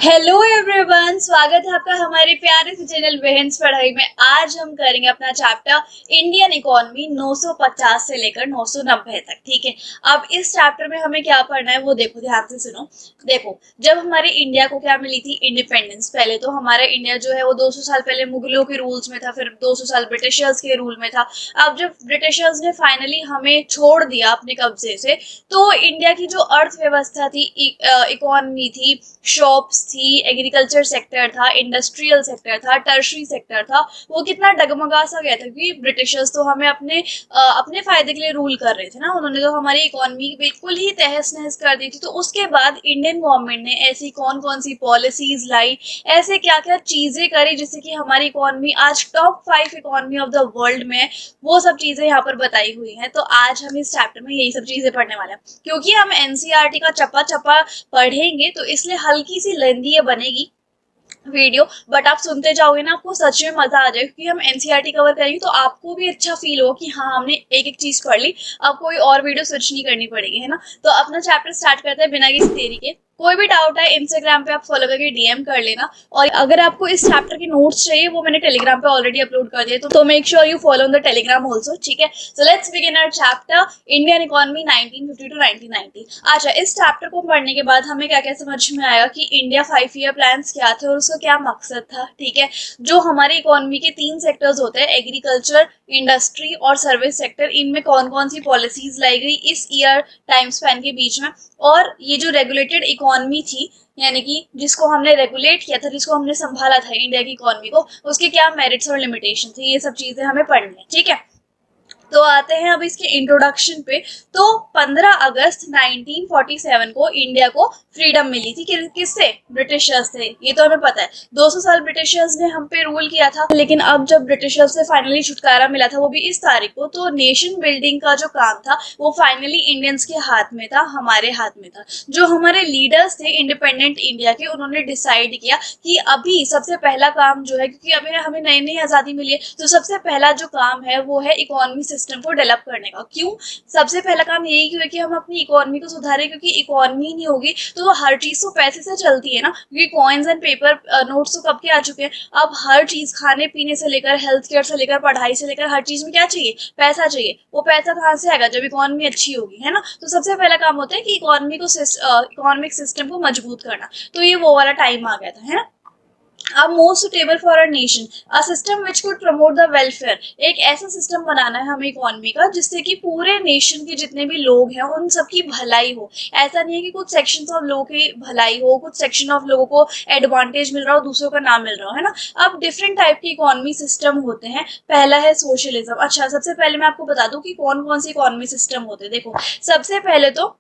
Hello everyone, स्वागत है आपका हमारे प्यारे से चैनल बहन्स पढ़ाई में। आज हम करेंगे अपना चैप्टर इंडियन इकोनॉमी 950 से लेकर 990 तक। ठीक है, अब इस चैप्टर में हमें क्या पढ़ना है वो देखो, ध्यान से सुनो। देखो, जब हमारे इंडिया को क्या मिली थी इंडिपेंडेंस, पहले तो हमारा इंडिया जो है वो 200 साल पहले मुगलों के रूल्स में था, फिर 200 साल ब्रिटिशर्स के रूल में था। अब जब ब्रिटिशर्स ने फाइनली हमें छोड़ दिया अपने कब्जे से, तो इंडिया की जो अर्थव्यवस्था थी, इकोनॉमी थी, शॉप्स थी, एग्रीकल्चर सेक्टर था, इंडस्ट्रियल सेक्टर था, टर्शरी सेक्टर था, वो कितना डगमगा सा गया था। क्योंकि ब्रिटिशर्स तो हमें अपने फायदे के लिए रूल कर रहे थे ना, उन्होंने तो हमारी इकोनॉमी बिल्कुल ही तहस नहस कर दी थी। तो उसके बाद इंडियन गवर्नमेंट ने ऐसी कौन कौन सी पॉलिसीज लाई, ऐसे क्या क्या चीजें करी जिससे कि हमारी इकोनॉमी आज top 5 economy of the world में है, वो सब चीजें यहाँ पर बताई हुई हैं। तो आज हम इस चैप्टर में यही सब चीजें पढ़ने वाले हैं। क्योंकि हम एनसीईआरटी का चप्पा चप्पा पढ़ेंगे तो इसलिए हल्की सी लेंदी बनेगी वीडियो, बट आप सुनते जाओगे ना, आपको सच में मजा आ जाएगा। क्योंकि हम एनसीईआरटी कवर करेंगे तो आपको भी अच्छा फील हो कि हाँ, हमने एक एक चीज पढ़ ली, अब कोई और वीडियो सर्च नहीं करनी पड़ेगी, है ना। तो अपना चैप्टर स्टार्ट करते हैं बिना किसी देरी के। कोई भी डाउट है इंस्टाग्राम पे आप फॉलो करके डीएम कर लेना, और अगर आपको इस चैप्टर के नोट्स चाहिए वो मैंने टेलीग्राम पे ऑलरेडी अपलोड कर दिए, तो make sure you follow on the Telegram also. ठीक है, so let's begin our chapter Indian economy 1950 to 1990। अच्छा, इस चैप्टर को पढ़ने के बाद हमें क्या क्या समझ में आया कि इंडिया 5 ईयर प्लान्स क्या थे और उसका क्या मकसद था। ठीक है, जो हमारे इकोनॉमी के 3 सेक्टर्स होते हैं, एग्रीकल्चर, इंडस्ट्री और सर्विस सेक्टर, इनमें कौन कौन सी पॉलिसीज लाई गई इस ईयर टाइम स्पैन के बीच में। और ये जो रेगुलेटेड इकोनॉमी थी, यानी कि जिसको हमने रेगुलेट किया था, जिसको हमने संभाला था इंडिया की इकोनॉमी को, उसके क्या मेरिट्स और लिमिटेशन थे, ये सब चीजें हमें पढ़नी है। ठीक है, तो आते हैं अब इसके इंट्रोडक्शन पे। तो 15 अगस्त 1947 को इंडिया को फ्रीडम मिली थी। किससे? ब्रिटिशर्स से। ये तो हमें पता है, 200 साल ब्रिटिशर्स ने हम पे रूल किया था, लेकिन अब जब ब्रिटिशर्स से फाइनली छुटकारा मिला था, वो भी इस तारीख को, तो नेशन बिल्डिंग का जो काम था वो फाइनली इंडियंस के हाथ में था, हमारे हाथ में था। जो हमारे लीडर्स थे इंडिपेंडेंट इंडिया के, उन्होंने डिसाइड किया कि अभी सबसे पहला काम जो है, क्योंकि अभी हमें नई नई आजादी मिली है, तो सबसे पहला जो काम है वो है इकोनॉमी सिस्टम को डेवलप करने का। क्यों सबसे पहला काम यही क्यों है कि हम अपनी इकोनॉमी को सुधारें, क्योंकि इकोनॉमी नहीं होगी तो हर चीज तो पैसे से चलती है ना। क्योंकि कॉइन्स एंड पेपर नोट्स तो कब के आ चुके हैं, अब हर चीज, खाने पीने से लेकर हेल्थ केयर से लेकर पढ़ाई से लेकर हर चीज में क्या चाहिए? पैसा चाहिए। वो पैसा कहाँ से आएगा? जब इकोनॉमी अच्छी होगी, है ना। तो सबसे पहला काम होता है कि इकोनॉमिक सिस्टम को मजबूत करना। तो ये वो वाला टाइम आ गया था, है ना। अब most suitable for a nation, a system which could promote the welfare. एक ऐसा सिस्टम बनाना है हमें इकोनॉमी का जिससे कि पूरे नेशन के जितने भी लोग हैं उन सबकी भलाई हो। ऐसा नहीं है कि कुछ सेक्शन ऑफ लोगों की भलाई हो, कुछ सेक्शन ऑफ लोगों को एडवांटेज मिल रहा हो, दूसरों का नाम मिल रहा हो, है ना। अब डिफरेंट टाइप के इकोनॉमी सिस्टम होते हैं। पहला है सोशलिज्म। अच्छा, सबसे पहले मैं आपको बता दूं कि कौन कौन से इकोनॉमी सिस्टम होते हैं। देखो, सबसे पहले तो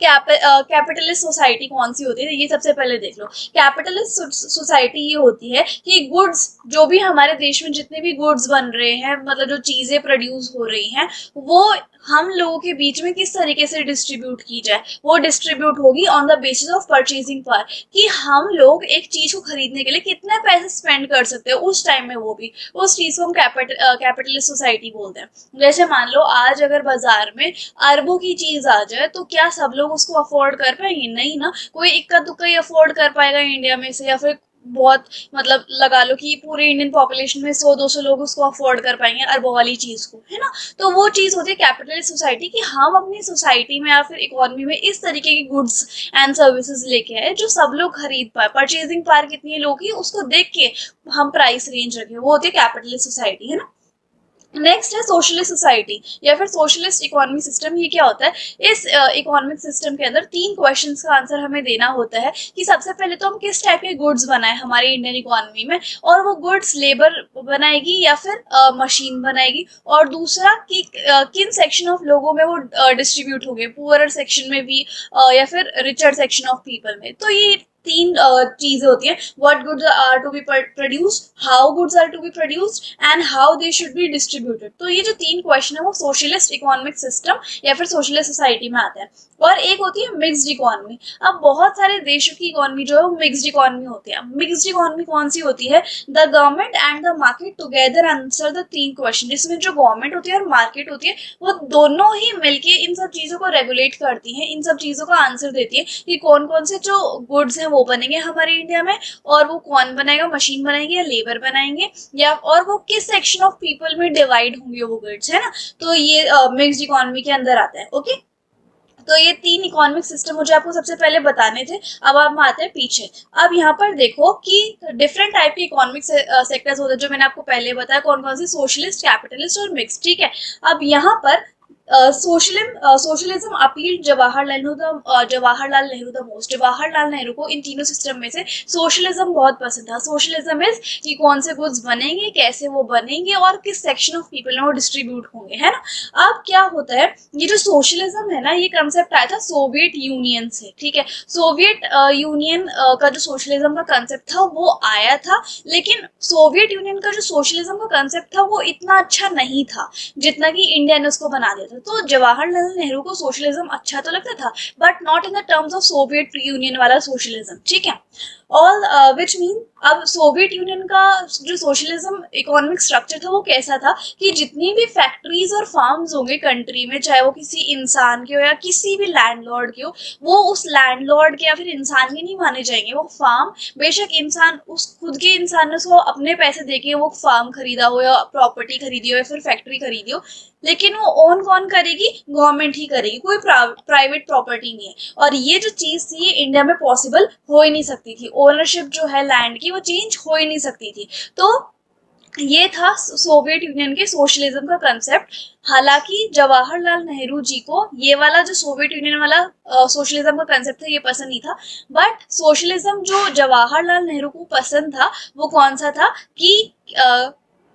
कैपिटलिस्ट सोसाइटी कौन सी होती है, ये सबसे पहले देख लो। कैपिटलिस्ट सोसाइटी ये होती है कि गुड्स, जो भी हमारे देश में जितने भी गुड्स बन रहे हैं, मतलब जो चीजें प्रोड्यूस हो रही हैं, वो हम लोगों के बीच में किस तरीके से डिस्ट्रीब्यूट की जाए। वो डिस्ट्रीब्यूट होगी on the basis of purchasing power, कि हम लोग एक चीज को खरीदने के लिए कितने पैसे स्पेंड कर सकते हैं उस टाइम में, वो भी उस चीज को हम कैपिटलिस्ट सोसाइटी बोलते हैं। जैसे मान लो आज अगर बाजार में अरबों की चीज आ जाए, तो क्या सब लोग उसको अफोर्ड कर पाएंगे? नहीं ना। कोई इक्का दुक्का ही अफोर्ड कर पाएगा इंडिया में से, या फिर बहुत, मतलब लगा लो कि पूरे इंडियन पॉपुलेशन में 100-200 लोग उसको अफोर्ड कर पाएंगे अरबों वाली चीज को, है ना। तो वो चीज होती है कैपिटलिस्ट सोसाइटी, कि हम अपनी सोसाइटी में या फिर इकोनॉमी में इस तरीके की गुड्स एंड सर्विसेज लेके आए जो सब लोग खरीद पाए। परचेजिंग पावर कितनी है लोगों की, उसको देख के हम प्राइस रेंज रखें, वो होती है कैपिटलिस्ट सोसाइटी, है ना। नेक्स्ट है सोशलिस्ट सोसाइटी या फिर सोशलिस्ट इकोनॉमिक सिस्टम। ये क्या होता है? इस इकोनॉमिक सिस्टम के अंदर 3 क्वेश्चंस का आंसर हमें देना होता है कि सबसे पहले तो हम किस टाइप के गुड्स बनाए हमारी इंडियन इकोनॉमी में, और वो गुड्स लेबर बनाएगी या फिर मशीन बनाएगी, और दूसरा कि किन सेक्शन ऑफ लोगों में वो डिस्ट्रीब्यूट होंगे, पुअरर सेक्शन में भी या फिर रिचर सेक्शन ऑफ पीपल में। तो ये 3 चीजें होती हैं। What goods are to be produced, how goods are to be produced, and how they should be distributed. तो ये जो 3 क्वेश्चन है वो सोशलिस्ट इकोनॉमिक सिस्टम या फिर सोशलिस्ट सोसाइटी में आते हैं। और एक होती है मिक्स्ड इकोनॉमी। अब बहुत सारे देशों की इकोनॉमी जो है वो मिक्स्ड इकोनॉमी होती है। मिक्स्ड इकोनॉमी कौन सी होती है? The government and the market together answer the 3 question, जिसमें जो गवर्नमेंट होती है और मार्केट होती है, वो दोनों ही मिलके इन सब चीजों को रेगुलेट करती हैं, इन सब चीजों का आंसर देती है कि कौन कौन से जो गुड्स हैं वो बनेंगे हमारे इंडिया में, और वो कौन बनाएगा, मशीन बनाएंगे या लेबर बनाएंगे, या और वो किस सेक्शन ऑफ पीपल में डिवाइड होंगे वो गुड्स, है ना। तो ये मिक्स्ड इकोनॉमी के अंदर आता है। ओके, तो ये 3 इकोनॉमिक सिस्टम मुझे आपको सबसे पहले बताने थे। अब हम आते हैं पीछे। अब यहाँ पर देखो कि डिफरेंट टाइप के इकोनॉमिक सेक्टर्स होते हैं जो मैंने आपको पहले बताया, कौन कौन से, सोशलिस्ट, कैपिटलिस्ट और मिक्स। ठीक है, अब यहाँ पर socialism appeal Jawaharlal Nehru the most. Jawaharlal Nehru को इन तीनों सिस्टम में से सोशलिज्म बहुत पसंद था। सोशलिज्म इज कि कौन से गुड्स बनेंगे, कैसे वो बनेंगे और किस सेक्शन ऑफ पीपल में वो डिस्ट्रीब्यूट होंगे, है ना। अब क्या होता है, ये जो सोशलिज्म है ना, ये कंसेप्ट आया था सोवियत यूनियन से। ठीक है, सोवियत यूनियन का जो सोशलिज्म का कंसेप्ट था वो आया था, लेकिन सोवियत यूनियन का जो सोशलिज्म का कंसेप्ट था वो इतना अच्छा नहीं था जितना कि इंडिया ने उसको बना दिया था। तो जवाहरलाल नेहरू को सोशलिज्म अच्छा तो लगता था, but not in the terms of Soviet union वाला सोशलिज्म। ठीक है, ऑल विच मीन, अब सोवियत यूनियन का जो सोशलिज्म इकोनॉमिक स्ट्रक्चर था वो कैसा था कि जितनी भी फैक्ट्रीज और फार्म्स होंगे कंट्री में, चाहे वो किसी इंसान के हो या किसी भी लैंडलॉर्ड के हो, वो उस लैंडलॉर्ड के या फिर इंसान के नहीं माने जाएंगे। वो फार्म, बेशक इंसान, उस खुद के इंसान ने उसको अपने पैसे देके वो फार्म खरीदा हो या प्रॉपर्टी खरीदी हो या फिर फैक्ट्री खरीदी हो, लेकिन वो ओन कौन करेगी, गवर्नमेंट ही करेगी, कोई प्राइवेट प्रॉपर्टी नहीं है। और ये जो चीज थी ये इंडिया में पॉसिबल हो ही नहीं सकती थी। ओनरशिप जो है लैंड की वो चेंज हो ही नहीं सकती थी। तो ये था सोवियत यूनियन के सोशलिज्म का कंसेप्ट। हालांकि जवाहरलाल नेहरू जी को ये वाला जो सोवियत यूनियन वाला सोशलिज्म का कंसेप्ट था ये पसंद नहीं था, बट सोशलिज्म जो जवाहरलाल नेहरू को पसंद था वो कौन सा था कि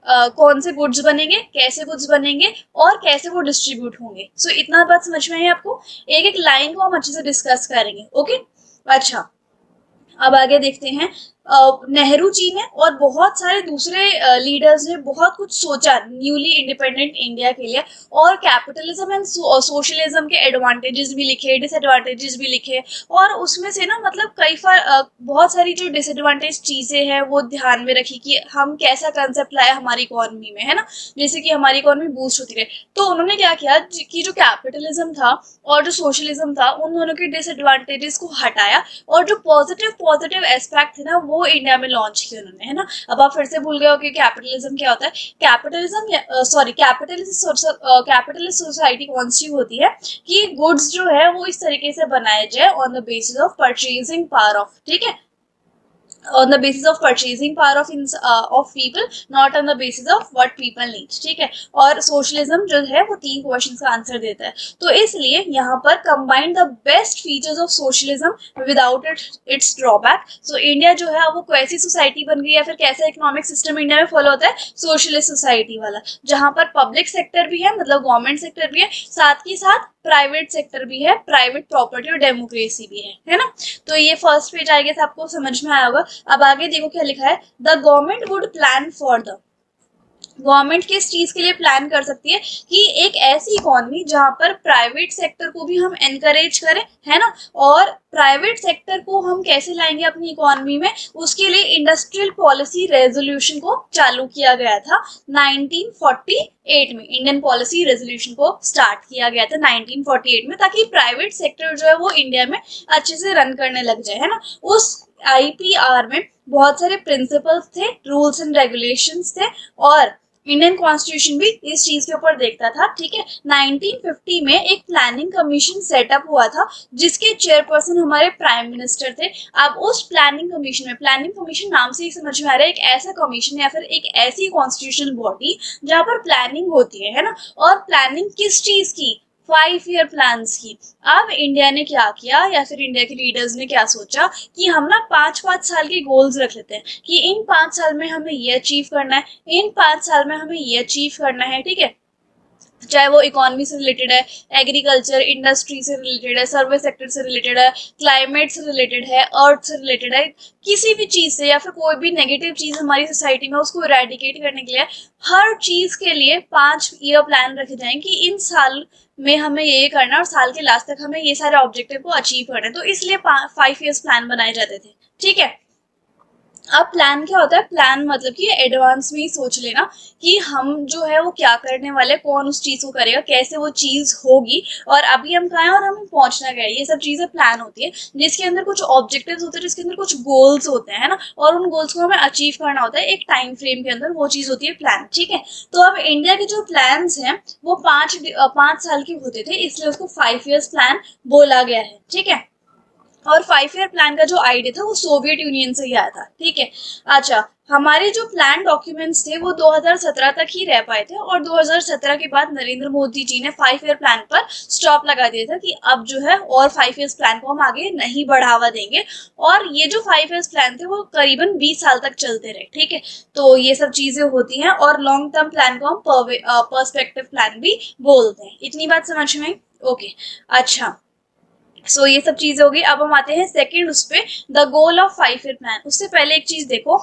कौन से गुड्स बनेंगे, कैसे गुड्स बनेंगे और कैसे वो डिस्ट्रीब्यूट होंगे। सो इतना बात समझ में आई आपको। एक एक लाइन को हम अच्छे से डिस्कस करेंगे। ओके, अच्छा, अब आगे देखते हैं। नेहरू जी ने और बहुत सारे दूसरे लीडर्स ने बहुत कुछ सोचा न्यूली इंडिपेंडेंट इंडिया के लिए, और कैपिटलिज्म एंड सोशलिज्म के एडवांटेजेस भी लिखे, डिसएडवांटेजेस भी लिखे, और उसमें से ना मतलब बहुत सारी जो डिसएडवांटेज चीजें हैं वो ध्यान में रखी कि हम कैसा कंसेप्ट लाए हमारी इकोनॉमी में, है ना, जैसे कि हमारी इकोनॉमी बूस्ट होती रहे। तो उन्होंने क्या किया कि जो कैपिटलिज्म था और जो सोशलिज्म था उन दोनों के डिसएडवांटेजेस को हटाया, और जो पॉजिटिव एस्पेक्ट थे ना वो इंडिया में लॉन्च किया उन्होंने, है ना। अब आप फिर से भूल गए हो कि कैपिटलिज्म क्या होता है। कैपिटलिस्ट सोसाइटी कौन सी होती है कि गुड्स जो है वो इस तरीके से बनाए जाए on the basis of purchasing power of, ठीक है, on the basis of purchasing power of people, not on the basis of what people need। ठीक है, और सोशलिज्म जो है वो 3 क्वेश्चंस का आंसर देता है। तो इसलिए यहाँ पर combine the best features of socialism without its drawback. So India जो है वो कैसी सोसाइटी बन गई या फिर कैसा इकोनॉमिक सिस्टम इंडिया में फॉलो होता है, सोशलिस्ट सोसाइटी वाला, जहां पर पब्लिक सेक्टर भी है, मतलब गवर्नमेंट सेक्टर भी है, साथ ही साथ प्राइवेट सेक्टर भी है, प्राइवेट प्रॉपर्टी और डेमोक्रेसी भी है ना। तो ये फर्स्ट पेज आएगा था, आपको समझ में आया होगा। अब आगे देखो क्या लिखा है, the government would plan for the, government किस चीज के लिए प्लान कर सकती है कि एक ऐसी इकोनॉमी जहां पर प्राइवेट सेक्टर को भी हम एनकरेज करें, है ना, और प्राइवेट सेक्टर को हम कैसे लाएंगे अपनी इकोनॉमी में, उसके लिए इंडस्ट्रियल पॉलिसी रेजोल्यूशन को चालू किया गया था 1948 में। इंडियन पॉलिसी रेजोल्यूशन को स्टार्ट किया गया था 1948 में, ताकि प्राइवेट सेक्टर जो है वो इंडिया में अच्छे से रन करने लग जाए, है ना। उस आईपीआर में बहुत सारे प्रिंसिपल्स थे, रूल्स एंड रेगुलेशंस थे, और इंडियन कॉन्स्टिट्यूशन भी इस चीज के ऊपर देखता था। ठीक है, 1950 में एक प्लानिंग कमीशन सेटअप हुआ था जिसके चेयरपर्सन हमारे प्राइम मिनिस्टर थे। अब उस प्लानिंग कमीशन में, प्लानिंग कमीशन नाम से ही समझ में आ रहा है एक ऐसा कमीशन या फिर एक ऐसी कॉन्स्टिट्यूशनल बॉडी जहां पर प्लानिंग होती है ना, और प्लानिंग किस चीज की, 5 ईयर प्लान्स की। अब इंडिया ने क्या किया या फिर इंडिया के लीडर्स ने क्या सोचा कि हम ना 5-5 साल के गोल्स रख लेते हैं कि इन 5 साल में हमें ये अचीव करना है, इन 5 साल में हमें ये अचीव करना है। ठीक है, चाहे वो इकोनॉमी से रिलेटेड है, एग्रीकल्चर इंडस्ट्री से रिलेटेड है, सर्विस सेक्टर से रिलेटेड है, क्लाइमेट से रिलेटेड है, अर्थ से रिलेटेड है, किसी भी चीज से, या फिर कोई भी नेगेटिव चीज हमारी सोसाइटी में उसको इरेडिकेट करने के लिए हर चीज के लिए 5 ईयर प्लान रखे जाएं कि इन साल में हमें ये करना है और साल के लास्ट तक हमें ये सारे ऑब्जेक्टिव को अचीव करना है। तो इसलिए 5 ईयर्स प्लान बनाए जाते थे। ठीक है, अब प्लान क्या होता है, प्लान मतलब कि एडवांस में ही सोच लेना कि हम जो है वो क्या करने वाले, कौन उस चीज को करेगा, कैसे वो चीज होगी, और अभी हम कहाँ हैं और हमें पहुंचना क्या है, ये सब चीजें प्लान होती है, जिसके अंदर कुछ ऑब्जेक्टिव्स होते हैं, जिसके अंदर कुछ गोल्स होते हैं, है ना, और उन गोल्स को हमें अचीव करना होता है एक टाइम फ्रेम के अंदर, वो चीज होती है प्लान, ठीक है। तो अब इंडिया के जो प्लान हैं वो 5 साल के होते थे, इसलिए उसको 5 ईयर्स प्लान बोला गया है, ठीक है। और 5 ईयर प्लान का जो आइडिया था वो सोवियत यूनियन से ही आया था, ठीक है। अच्छा, हमारे जो प्लान डॉक्यूमेंट्स थे वो 2017 तक ही रह पाए थे, और 2017 के बाद नरेंद्र मोदी जी ने 5 ईयर प्लान पर स्टॉप लगा दिया था कि अब जो है और 5 ईयर्स प्लान को हम आगे नहीं बढ़ावा देंगे। और ये जो 5 ईयर्स प्लान थे वो करीबन 20 साल तक चलते रहे, ठीक है। तो ये सब चीजें होती हैं, और लॉन्ग टर्म प्लान को हम पर्सपेक्टिव प्लान भी बोलते हैं। इतनी बात समझ में आई? ओके। अच्छा, ये सब चीजें होगी। अब हम आते हैं सेकंड उस पे, the goal of 5 year plan. उससे पहले एक चीज देखो,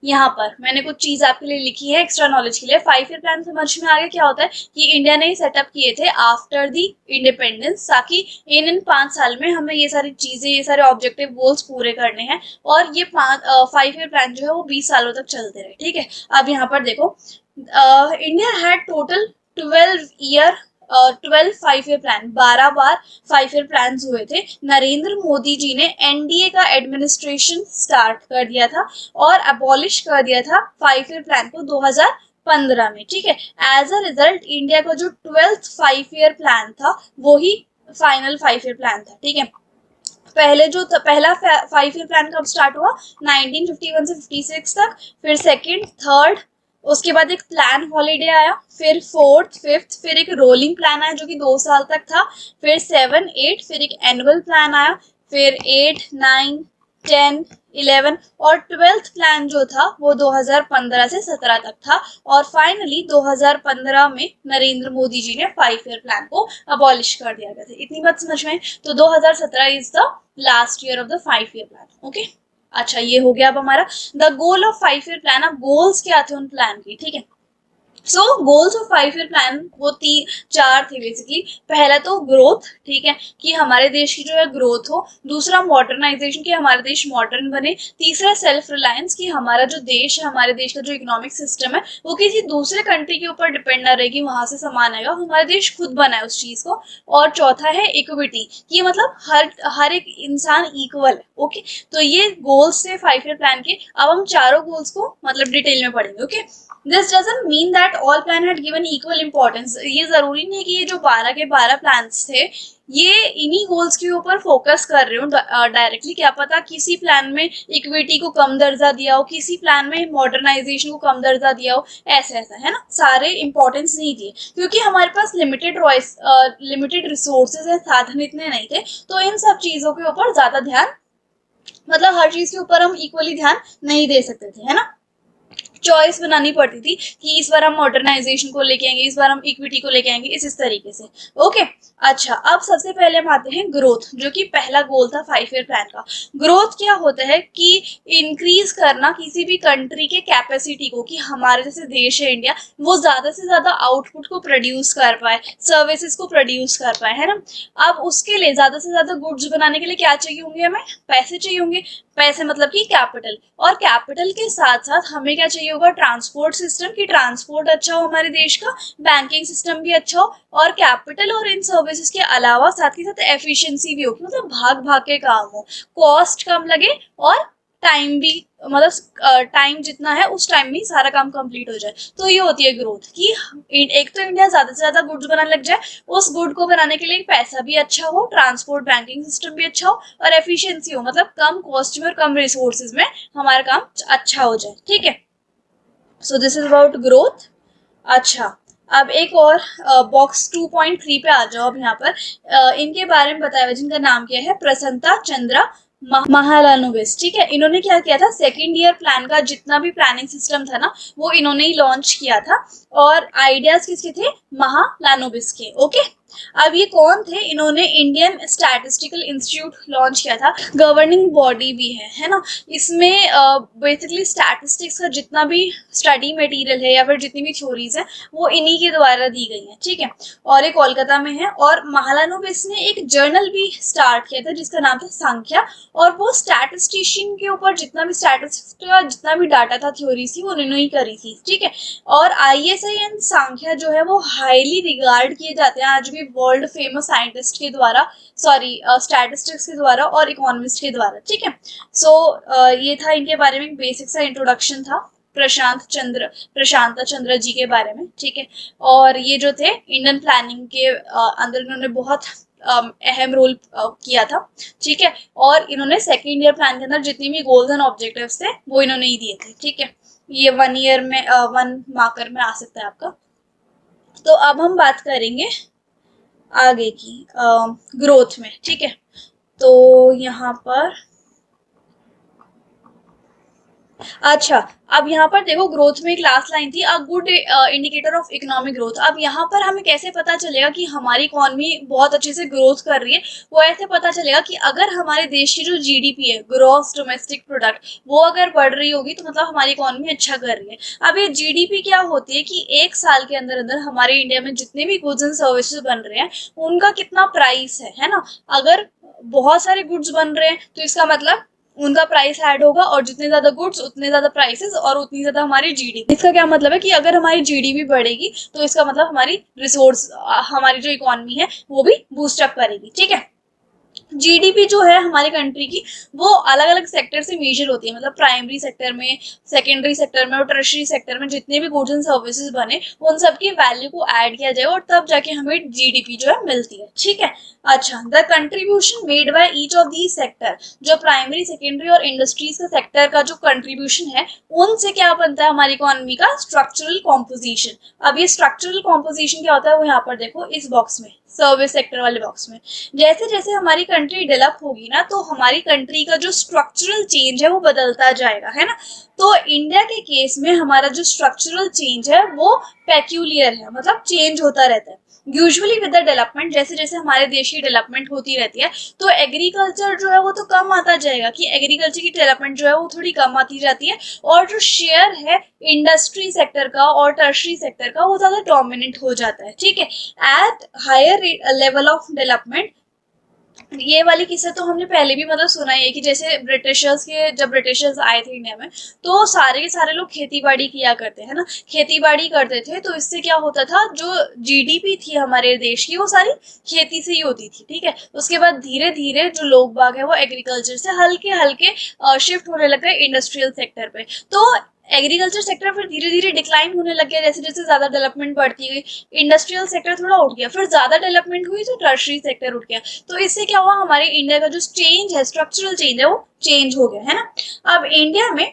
यहाँ पर मैंने कुछ चीज आपके लिए लिखी है एक्स्ट्रा नॉलेज के लिए। 5 ईयर प्लान समझ में आ गया क्या होता है, कि इंडिया ने सेटअप किए थे आफ्टर द इंडिपेंडेंस, ताकि इन 5 साल में हमें ये सारी चीजें, ये सारे ऑब्जेक्टिव गोल्स पूरे करने हैं, और ये 5 ईयर प्लान जो है वो 20 सालों तक चलते रहे, ठीक है। अब यहाँ पर देखो, India had total 12 year 12 5 year plan, 12 bar 5 year plan हुए थे। नरेंद्र मोदी जी ने एनडीए का एडमिनिस्ट्रेशन स्टार्ट कर दिया था और अबॉलिश कर दिया था 5 ईयर प्लान को 2015 में, ठीक है। एज अ रिजल्ट इंडिया का जो 12th 5 ईयर प्लान था वो ही फाइनल 5 ईयर प्लान था, ठीक है। पहले जो पहला 5 ईयर प्लान कब स्टार्ट हुआ, 1951 से 56 तक, फिर सेकंड, थर्ड, उसके बाद एक प्लान हॉलीडे आया, फिर फोर्थ, फिफ्थ, फिर एक रोलिंग प्लान आया जो कि 2 साल तक था, फिर 7, 8, फिर एक एनुअल प्लान आया, फिर 8, 9, 10, 11, और 12th प्लान जो था वो 2015 से 17 तक था, और फाइनली 2015 में नरेंद्र मोदी जी ने 5 ईयर प्लान को अबॉलिश कर दिया गया था। इतनी बात समझ में? तो 2017 is the last year of the 5 year plan, okay. अच्छा, ये हो गया अब हमारा the goal of 5 year plan. अब गोल्स क्या थे उन प्लान की, ठीक है। सो गोल्स ऑफ 5 ईयर प्लान वो 4 थे बेसिकली। पहला तो ग्रोथ, ठीक है, कि हमारे देश की जो है ग्रोथ हो। दूसरा मॉडर्नाइजेशन, कि हमारा देश मॉडर्न बने। तीसरा सेल्फ रिलायंस, कि हमारा जो देश है, हमारे देश का जो इकोनॉमिक सिस्टम है वो किसी दूसरे कंट्री के ऊपर डिपेंड ना रहे कि वहां से सामान आएगा, हमारा देश खुद बनाए उस चीज को। और चौथा है इक्विटी, कि मतलब हर एक इंसान इक्वल है, ओके। तो ये गोल्स थे 5 ईयर प्लान के। अब हम चारों गोल्स को मतलब डिटेल में पढ़ेंगे, okay. This doesn't mean that all plan had given equal importance. ये जरूरी नहीं है कि ये जो 12 के 12 प्लान्स थे ये इन्हीं गोल्स के ऊपर फोकस कर रहे हो डायरेक्टली। क्या पता किसी प्लान में इक्विटी को कम दर्जा दिया हो, किसी प्लान में मॉडर्नाइजेशन को कम दर्जा दिया हो, ऐसा ऐसा, है ना। सारे इंपॉर्टेंस नहीं दिए क्योंकि हमारे पास लिमिटेड रिसोर्सेज है, साधन इतने नहीं थे, तो इन सब चीजों के ऊपर ज्यादा ध्यान, मतलब हर चीज के ऊपर हम इक्वली ध्यान नहीं दे सकते थे, है ना। चॉइस बनानी पड़ती थी कि इस बार हम मॉडर्नाइजेशन को लेके आएंगे, इस बार हम इक्विटी को लेके आएंगे, इस तरीके से, ओके। अच्छा, अब सबसे पहले हम आते हैं ग्रोथ, जो कि पहला गोल था 5 ईयर प्लान का। ग्रोथ क्या होता है कि इंक्रीज करना किसी भी कंट्री के कैपेसिटी को, कि हमारे जैसे देश है इंडिया, वो ज्यादा से ज्यादा आउटपुट को प्रोड्यूस कर पाए, सर्विसेज को प्रोड्यूस कर पाए, है ना। अब उसके लिए ज्यादा से ज्यादा गुड्स बनाने के लिए क्या चाहिए होंगे, हमें पैसे चाहिए होंगे। पैसे मतलब कि कैपिटल, और कैपिटल के साथ साथ हमें क्या चाहिए होगा, ट्रांसपोर्ट सिस्टम, की ट्रांसपोर्ट अच्छा हो हमारे देश का, बैंकिंग सिस्टम भी अच्छा हो, और कैपिटल और इन सर्विसेज के अलावा साथ ही साथ एफिशिएंसी भी हो, मतलब भाग भाग के काम हो, कॉस्ट कम लगे, और टाइम भी, मतलब टाइम जितना है उस टाइम में सारा काम कंप्लीट हो जाए। तो ये होती है ग्रोथ, कि एक तो इंडिया ज्यादा से ज्यादा गुड्स बनाने लग जाए, उस गुड को बनाने के लिए पैसा भी अच्छा हो, ट्रांसपोर्ट बैंकिंग सिस्टम भी अच्छा हो, और एफिशिएंसी हो, मतलब कम कॉस्ट में और कम रिसोर्सेज में हमारा काम अच्छा हो जाए, ठीक है। सो दिस इज अबाउट ग्रोथ। अच्छा, अब एक और बॉक्स 2.3 पे आ जाओ। अब यहाँ पर इनके बारे में बताया हुआ, जिनका नाम क्या है, प्रसन्नता चंद्रा महालानोविस, ठीक है। इन्होंने क्या किया था, सेकेंड ईयर प्लान का जितना भी प्लानिंग सिस्टम था ना वो इन्होंने ही लॉन्च किया था, और आइडियाज किसके थे, महालानोविस के, ओके। अब ये कौन थे, इन्होंने इंडियन स्टैटिस्टिकल इंस्टीट्यूट लॉन्च किया था, गवर्निंग बॉडी भी है ना। इसमें बेसिकली स्टैटिस्टिक्स का जितना भी स्टडी मटेरियल है या फिर जितनी भी थ्योरीज है वो इन्हीं के द्वारा दी गई है, ठीक है। और ये कोलकाता में है। और महालानोबिस ने एक जर्नल भी स्टार्ट किया था जिसका नाम था सांख्या, और वो स्टैटिस्टिशियन के ऊपर जितना भी स्टैटिस्टिक्स का जितना भी डाटा था, थ्योरीज थी, वो उन्होंने ही करी थी, ठीक है। और आईएसआई एंड सांख्या जो है वो हाईली रिगार्ड किए जाते हैं आज भी वर्ल्ड फेमस साइंटिस्ट के द्वारा, सॉरी स्टैटिस्टिक्स के द्वारा और इकोनॉमिस्ट के द्वारा, ठीक है। सो ये था इनके बारे में बेसिक सा इंट्रोडक्शन था प्रशांत चंद्र जी के बारे में, ठीक है। और ये जो थे इंडियन प्लानिंग के अंदर इन्होंने बहुत अहम रोल किया था, ठीक है। और इन्होंने सेकेंड ईयर प्लान के अंदर जितनी भी गोल्स एंड ऑब्जेक्टिव्स थे वो इन्होंने ही दिए थे, ठीक है। ये 1 ईयर में 1 मार्कर में आ सकता है आपका। तो अब हम बात करेंगे आगे की ग्रोथ में, ठीक है। तो यहाँ पर अच्छा, अब यहाँ पर देखो ग्रोथ में एक लास्ट लाइन थी, a good indicator of economic growth. अब यहाँ पर हमें कैसे पता चलेगा कि हमारी इकोनॉमी बहुत अच्छे से ग्रोथ कर रही है, वो ऐसे पता चलेगा कि अगर हमारे देश की जो जीडीपी है, ग्रॉस डोमेस्टिक प्रोडक्ट, वो अगर बढ़ रही होगी तो मतलब हमारी इकोनॉमी अच्छा कर रही है। अब ये जीडीपी क्या होती है कि एक साल के अंदर अंदर हमारे इंडिया में जितने भी गुड्स एंड सर्विसेज बन रहे हैं उनका कितना प्राइस है ना। अगर बहुत सारे गुड्स बन रहे हैं तो इसका मतलब उनका प्राइस ऐड होगा, और जितने ज्यादा गुड्स उतने ज्यादा प्राइसेस और उतनी ज्यादा हमारी जीडीपी। इसका क्या मतलब है कि अगर हमारी जीडीपी बढ़ेगी तो इसका मतलब हमारी रिसोर्स, हमारी जो इकोनॉमी है वो भी बूस्ट अप करेगी, ठीक है। जीडीपी जो है हमारी कंट्री की वो अलग अलग सेक्टर से मेजर होती है, मतलब प्राइमरी सेक्टर में, सेकेंडरी सेक्टर में और टर्शरी सेक्टर में जितने भी गुड्स एंड सर्विसेज बने उन सब की वैल्यू को ऐड किया जाए और तब जाके हमें जीडीपी जो है मिलती है, ठीक है। अच्छा, the contribution made by each of these sector, जो प्राइमरी सेकेंडरी और इंडस्ट्रीज का सेक्टर का जो कंट्रीब्यूशन है उनसे क्या बनता है हमारी इकोनॉमी का स्ट्रक्चरल कॉम्पोजिशन। अब ये स्ट्रक्चरल कॉम्पोजिशन क्या होता है वो यहाँ पर देखो इस बॉक्स में, सर्विस सेक्टर वाले बॉक्स में। जैसे जैसे हमारी कंट्री डेवलप होगी ना तो हमारी कंट्री का जो स्ट्रक्चरल चेंज है वो बदलता जाएगा, है ना। तो इंडिया के केस में हमारा जो स्ट्रक्चरल चेंज है वो पेक्यूलियर है, मतलब चेंज होता रहता है यूजुअली विद द डेवलपमेंट। जैसे जैसे हमारे देश की डेवलपमेंट होती रहती है तो एग्रीकल्चर जो है वो तो कम आता जाएगा, कि एग्रीकल्चर की डेवलपमेंट जो है वो थोड़ी कम आती जाती है, और जो शेयर है इंडस्ट्री सेक्टर का और टर्शरी सेक्टर का वो ज्यादा डोमिनेंट हो जाता है, ठीक है। At higher level of development, ये वाली किस्सा तो हमने पहले भी मतलब सुना ही है कि जैसे जब ब्रिटिशर्स आए थे इंडिया में तो सारे के सारे लोग खेती बाड़ी किया करते हैं ना, खेती बाड़ी करते थे। तो इससे क्या होता था, जो जीडीपी थी हमारे देश की वो सारी खेती से ही होती थी, ठीक है। उसके बाद धीरे धीरे जो लोग बाग है वो एग्रीकल्चर से हल्के हल्के शिफ्ट होने लग गए इंडस्ट्रियल सेक्टर पे। तो एग्रीकल्चर सेक्टर फिर धीरे धीरे डिक्लाइन होने लग गया जैसे जैसे ज्यादा डेवलपमेंट बढ़ती गई। इंडस्ट्रियल सेक्टर थोड़ा उठ गया, फिर ज्यादा डेवलपमेंट हुई तो टर्शरी सेक्टर उठ गया। तो इससे क्या हुआ, हमारे इंडिया का जो चेंज है, स्ट्रक्चरल चेंज है, वो चेंज हो गया, है ना। अब इंडिया में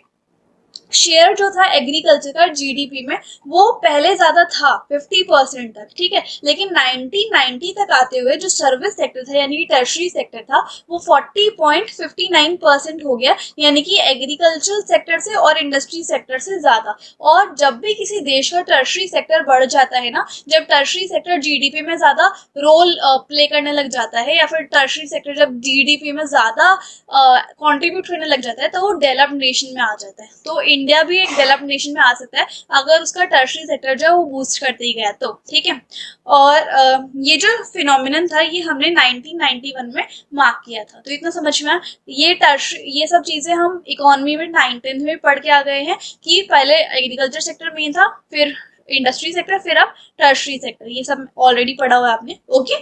शेयर जो था एग्रीकल्चर का जीडीपी में वो पहले ज्यादा था 50% तक, ठीक है। लेकिन 1990 तक आते हुए जो सर्विस सेक्टर था यानी कि टर्शरी सेक्टर था वो 40.59% हो गया, यानी कि एग्रीकल्चर सेक्टर से और इंडस्ट्री सेक्टर से ज्यादा। और जब भी किसी देश का टर्शरी सेक्टर बढ़ जाता है ना, जब टर्शरी सेक्टर जीडीपी में ज्यादा रोल प्ले करने लग जाता है, या फिर टर्शरी सेक्टर जब जीडीपी में ज्यादा कंट्रीब्यूट करने लग जाता है तो वो डेवलप्ड नेशन में आ जाता है। तो इंडिया भी एक डेवलप्ड नेशन में आ सकता है अगर उसका टर्शरी सेक्टर जो है वो बूस्ट करते ही गया तो, ठीक है। और ये जो फिनोमिनन था ये हमने 1991 में मार्क किया था। तो इतना समझ में ये सब चीजें हम इकोनॉमी में 19th में पढ़ के आ गए हैं कि पहले एग्रीकल्चर सेक्टर मेन था, फिर इंडस्ट्री सेक्टर, फिर अब टर्शरी सेक्टर, ये सब ऑलरेडी पढ़ा हुआ है आपने, ओके।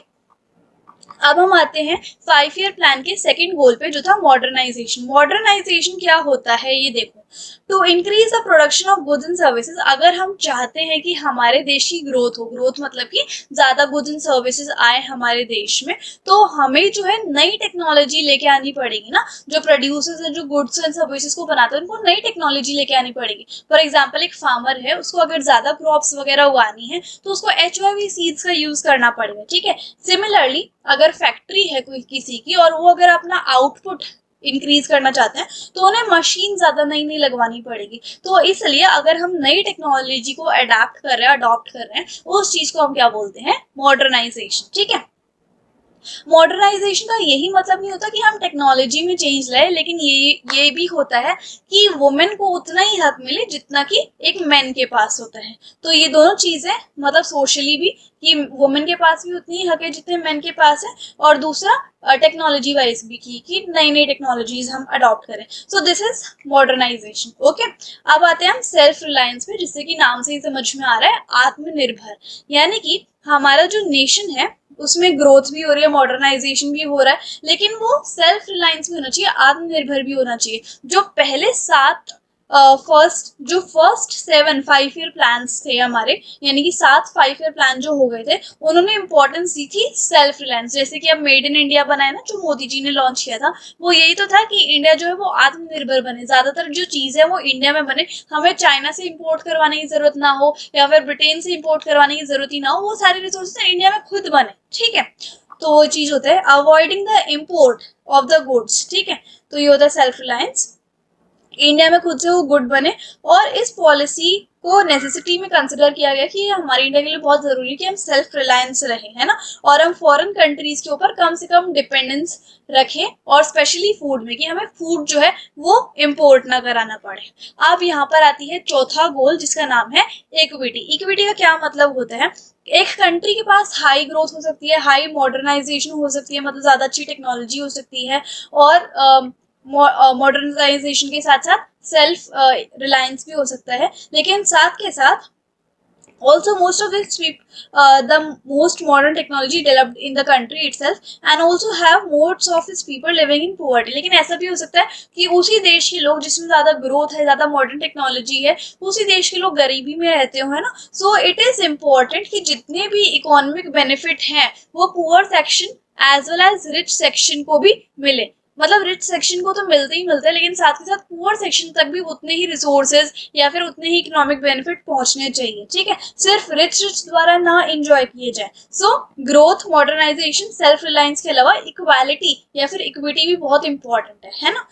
अब हम आते हैं 5 ईयर प्लान के सेकंड गोल पे जो था मॉडर्नाइजेशन। मॉडर्नाइजेशन क्या होता है ये देखो, to increase the production of goods and services. अगर हम चाहते हैं कि हमारे देश की ग्रोथ हो, ग्रोथ मतलब कि ज्यादा गुड्स एंड सर्विसेज आए हमारे देश में, तो हमें जो है नई टेक्नोलॉजी लेके आनी पड़ेगी ना। जो प्रोड्यूसर्स है, जो गुड्स एंड सर्विसेज को बनाते हैं, उनको नई टेक्नोलॉजी लेके आनी पड़ेगी। फॉर एग्जाम्पल एक फार्मर है, उसको अगर ज्यादा क्रॉप्स वगैरह उगानी है तो उसको HYV सीड्स का यूज करना पड़ेगा, ठीक है। सिमिलरली अगर फैक्ट्री है कोई किसी की और वो अगर अपना आउटपुट इंक्रीज करना चाहते हैं तो उन्हें मशीन ज्यादा नई नई लगवानी पड़ेगी। तो इसलिए अगर हम नई टेक्नोलॉजी को अडाप्ट कर रहे हैं, अडॉप्ट कर रहे हैं, उस चीज को हम क्या बोलते हैं, मॉडर्नाइजेशन। ठीक है, मॉडर्नाइजेशन का यही मतलब नहीं होता कि हम टेक्नोलॉजी में चेंज लाए, लेकिन ये भी होता है कि वुमेन को उतना ही हक मिले जितना कि एक मैन के पास होता है। तो ये दोनों चीजें मतलब सोशली भी कि वुमेन के पास भी उतनी ही हक है जितने मैन के पास है, और दूसरा टेक्नोलॉजी वाइज भी कि नई नई टेक्नोलॉजीज हम अडॉप्ट करें। So this is modernisation. Okay, अब आते हैं हम सेल्फ रिलायंस पे, जिससे कि नाम से ही समझ में आ रहा है आत्मनिर्भर, यानी कि हमारा जो नेशन है उसमें ग्रोथ भी हो रही है, मॉडर्नाइजेशन भी हो रहा है, लेकिन वो सेल्फ रिलायंस भी होना चाहिए, आत्मनिर्भर भी होना चाहिए। जो पहले फर्स्ट 7 5 ईयर प्लान्स थे हमारे, यानी कि 7 5 ईयर प्लान जो हो गए थे, उन्होंने इंपॉर्टेंस दी थी सेल्फ रिलायंस। जैसे कि अब मेड इन इंडिया बना है ना, जो मोदी जी ने लॉन्च किया था, वो यही तो था कि इंडिया जो है वो आत्मनिर्भर बने, ज्यादातर जो चीज है वो इंडिया में बने, हमें चाइना से इंपोर्ट करवाने की जरूरत ना हो या फिर ब्रिटेन से इंपोर्ट करवाने की जरूरत ही ना हो, वो सारी रिसोर्सेज इंडिया में खुद बने। ठीक है, तो वो चीज होता है avoiding the import of the goods. ठीक है, तो ये होता है सेल्फ रिलायंस, इंडिया में खुद से वो गुड बने। और इस पॉलिसी को नेसेसिटी में कंसिडर किया गया कि हमारे इंडिया के लिए बहुत जरूरी है कि हम सेल्फ रिलायंस रहें, है ना, और हम फॉरेन कंट्रीज के ऊपर कम से कम डिपेंडेंस रखें, और स्पेशली फूड में, कि हमें फूड जो है वो इम्पोर्ट ना कराना पड़े। अब यहाँ पर आती है चौथा गोल, जिसका नाम है इक्विटी। इक्विटी का क्या मतलब होता है, एक कंट्री के पास हाई ग्रोथ हो सकती है, हाई मॉडर्नाइजेशन हो सकती है, मतलब ज्यादा अच्छी टेक्नोलॉजी हो सकती है, और मॉडर्नाइजेशन के साथ साथ सेल्फ रिलायंस भी हो सकता है, लेकिन साथ के साथ also most of this the most modern technology developed in the country itself, and also have most of its people living in poverty। लेकिन ऐसा भी हो सकता है कि उसी देश के लोग जिसमें ज्यादा ग्रोथ है, ज्यादा मॉडर्न टेक्नोलॉजी है, उसी देश के लोग गरीबी में रहते हो, है ना। सो इट इज इम्पोर्टेंट कि जितने भी इकोनॉमिक बेनिफिट हैं वो poor section as well as rich section को भी मिले। मतलब रिच सेक्शन को तो मिलते ही मिलते हैं, लेकिन साथ के साथ पुअर सेक्शन तक भी उतने ही रिसोर्सेज या फिर उतने ही इकोनॉमिक बेनिफिट पहुंचने चाहिए। ठीक है, सिर्फ रिच द्वारा ना एंजॉय किए जाए। So growth, modernisation, self reliance के अलावा इक्वालिटी या फिर इक्विटी भी बहुत इंपॉर्टेंट है ना।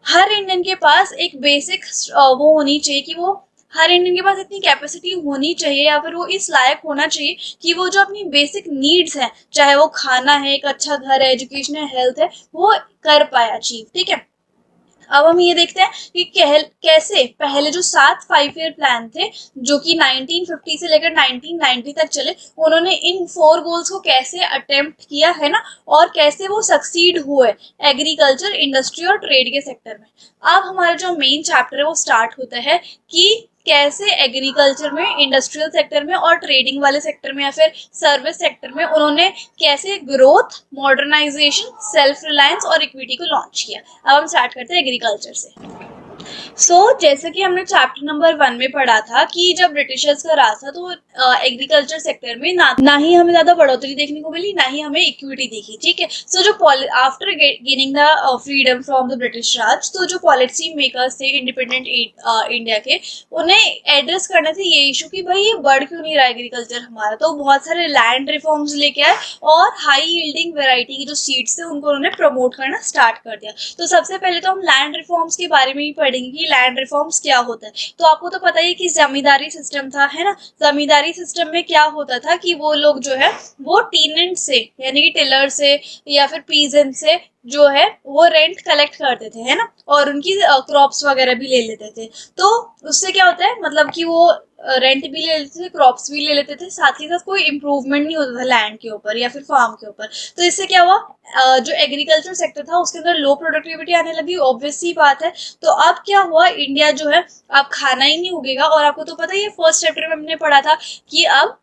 हर इंडियन के पास एक बेसिक वो होनी चाहिए कि वो हर इंडियन के पास इतनी कैपेसिटी होनी चाहिए या फिर वो इस लायक होना चाहिए कि वो जो अपनी बेसिक नीड्स है, चाहे वो खाना है, एक अच्छा घर है, एजुकेशन है, हेल्थ है, वो कर पाए अचीव। ठीक है, अब हम ये देखते हैं कि कैसे पहले जो 7 5 ईयर प्लान थे, जो कि 1950 से लेकर 1990 तक चले, उन्होंने इन 4 गोल्स को कैसे अटेम्प्ट किया, है ना, और कैसे वो सक्सीड हुए एग्रीकल्चर, इंडस्ट्री और ट्रेड के सेक्टर में। अब हमारा जो मेन चैप्टर है वो स्टार्ट होता है कि कैसे एग्रीकल्चर में, इंडस्ट्रियल सेक्टर में और ट्रेडिंग वाले सेक्टर में या फिर सर्विस सेक्टर में उन्होंने कैसे ग्रोथ, मॉडर्नाइजेशन, सेल्फ रिलायंस और इक्विटी को लॉन्च किया। अब हम स्टार्ट करते हैं एग्रीकल्चर से। जैसे कि हमने चैप्टर नंबर 1 में पढ़ा था कि जब ब्रिटिशर्स का राज था तो एग्रीकल्चर सेक्टर में ना ही हमें ज्यादा बढ़ोतरी देखने को मिली, ना ही हमें इक्विटी दिखी। ठीक है, सो जो after gaining the freedom from the British Raj, तो जो पॉलिसी मेकर्स थे इंडिपेंडेंट इंडिया के, उन्हें एड्रेस करना था ये इशू कि भाई ये बढ़ क्यों नहीं रहा एग्रीकल्चर हमारा। तो बहुत सारे लैंड रिफॉर्म्स लेके आए और हाई यील्डिंग वेराइटी की जो सीड्स थे उनको उन्होंने प्रमोट करना स्टार्ट कर दिया। तो सबसे पहले तो हम लैंड रिफॉर्म्स के बारे में ही पढ़ेंगे कि लैंड रिफॉर्म्स क्या होता है। तो आपको तो पता ही है कि जमींदारी सिस्टम था, है ना। जमींदारी सिस्टम में क्या होता था कि वो लोग जो है वो टीनेंट से, यानी कि टिलर से या फिर पीजेंट से जो है वो रेंट कलेक्ट करते थे, है ना, और उनकी क्रॉप्स वगैरह भी ले लेते थे। तो उससे क्या होता है, मतलब कि वो रेंट भी ले लेते थे, क्रॉप्स भी ले लेते थे, साथ ही साथ कोई इम्प्रूवमेंट नहीं होता था लैंड के ऊपर या फिर फार्म के ऊपर। तो इससे क्या हुआ, जो एग्रीकल्चर सेक्टर था उसके अंदर लो प्रोडक्टिविटी आने लगी, ऑब्वियस सी बात है। तो अब क्या हुआ, इंडिया जो है अब खाना ही नहीं उगेगा, और आपको तो पता ही है फर्स्ट चैप्टर में हमने पढ़ा था कि अब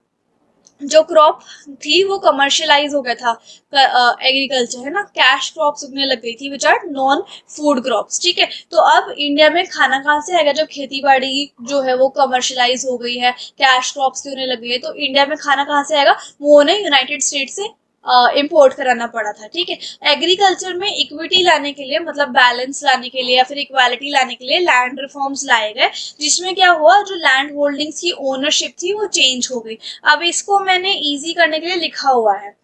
जो क्रॉप थी वो कमर्शियलाइज हो गया था एग्रीकल्चर, है ना, कैश क्रॉप्स उगने लग गई थी which are non food crops. ठीक है, तो अब इंडिया में खाना कहाँ से आएगा जब खेती बाड़ी जो है वो कमर्शियलाइज हो गई है, कैश क्रॉप्स की होने लग गई है, तो इंडिया में खाना कहाँ से आएगा, वो उन्हें यूनाइटेड स्टेट से इम्पोर्ट कराना पड़ा था। ठीक है, एग्रीकल्चर में इक्विटी लाने के लिए, मतलब बैलेंस लाने के लिए या फिर इक्वालिटी लाने के लिए लैंड रिफॉर्म्स लाए गए, जिसमें क्या हुआ, जो लैंड होल्डिंग्स की ओनरशिप थी वो चेंज हो गई। अब इसको मैंने इजी करने के लिए लिखा हुआ है,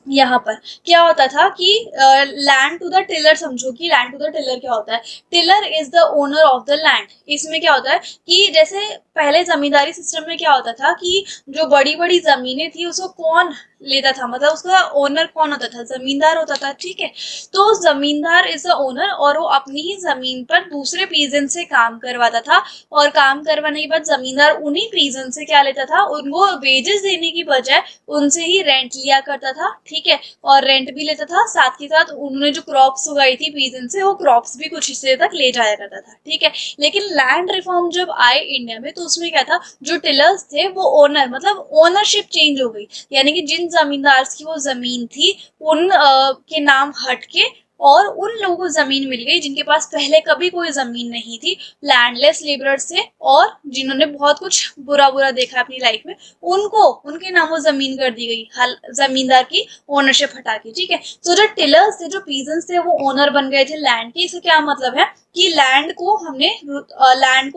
यहाँ पर क्या होता था कि लैंड टू द टिलर, समझो कि लैंड टू द टिलर क्या होता है। Tiller is the owner of the land. इसमें क्या होता है कि जैसे पहले जमींदारी सिस्टम में क्या होता था कि जो बड़ी बड़ी जमीनें थी उसको कौन लेता था, मतलब उसका ओनर कौन होता था, जमींदार होता था, ठीक है। तो जमींदार इज द ओनर और वो अपनी ही जमीन पर दूसरे पीजन से काम करवाता था, और काम करवाने के बाद जमींदार उन्हीं पीजन से क्या लेता था, उनको वेजेस देने की बजाय उनसे ही रेंट लिया करता था, ठीक है। और रेंट भी लेता था, साथ ही साथ उन्होंने जो क्रॉप्स उगाई थी पीजन से, वो क्रॉप्स भी कुछ हिस्से तक ले जाया करता था, ठीक है। लेकिन लैंड रिफॉर्म जब आए इंडिया में तो उसमें क्या था, जो टिलर्स थे वो ओनर, मतलब ओनरशिप चेंज हो गई, यानी कि जिन जमींदार की वो जमीन थी उन के नाम हट के और उन लोगों को जमीन मिल गई जिनके पास पहले कभी कोई जमीन नहीं थी, लैंडलेस लेबरर्स थे और जिन्होंने बहुत कुछ बुरा बुरा देखा अपनी लाइफ में, उनको उनके नामों जमीन कर दी गई, हल जमींदार की ओनरशिप हटा के, ठीक है। तो जो टिलर्स थे, जो पीजन्स थे, वो ओनर बन गए थे लैंड के। इसका क्या मतलब है कि लैंड को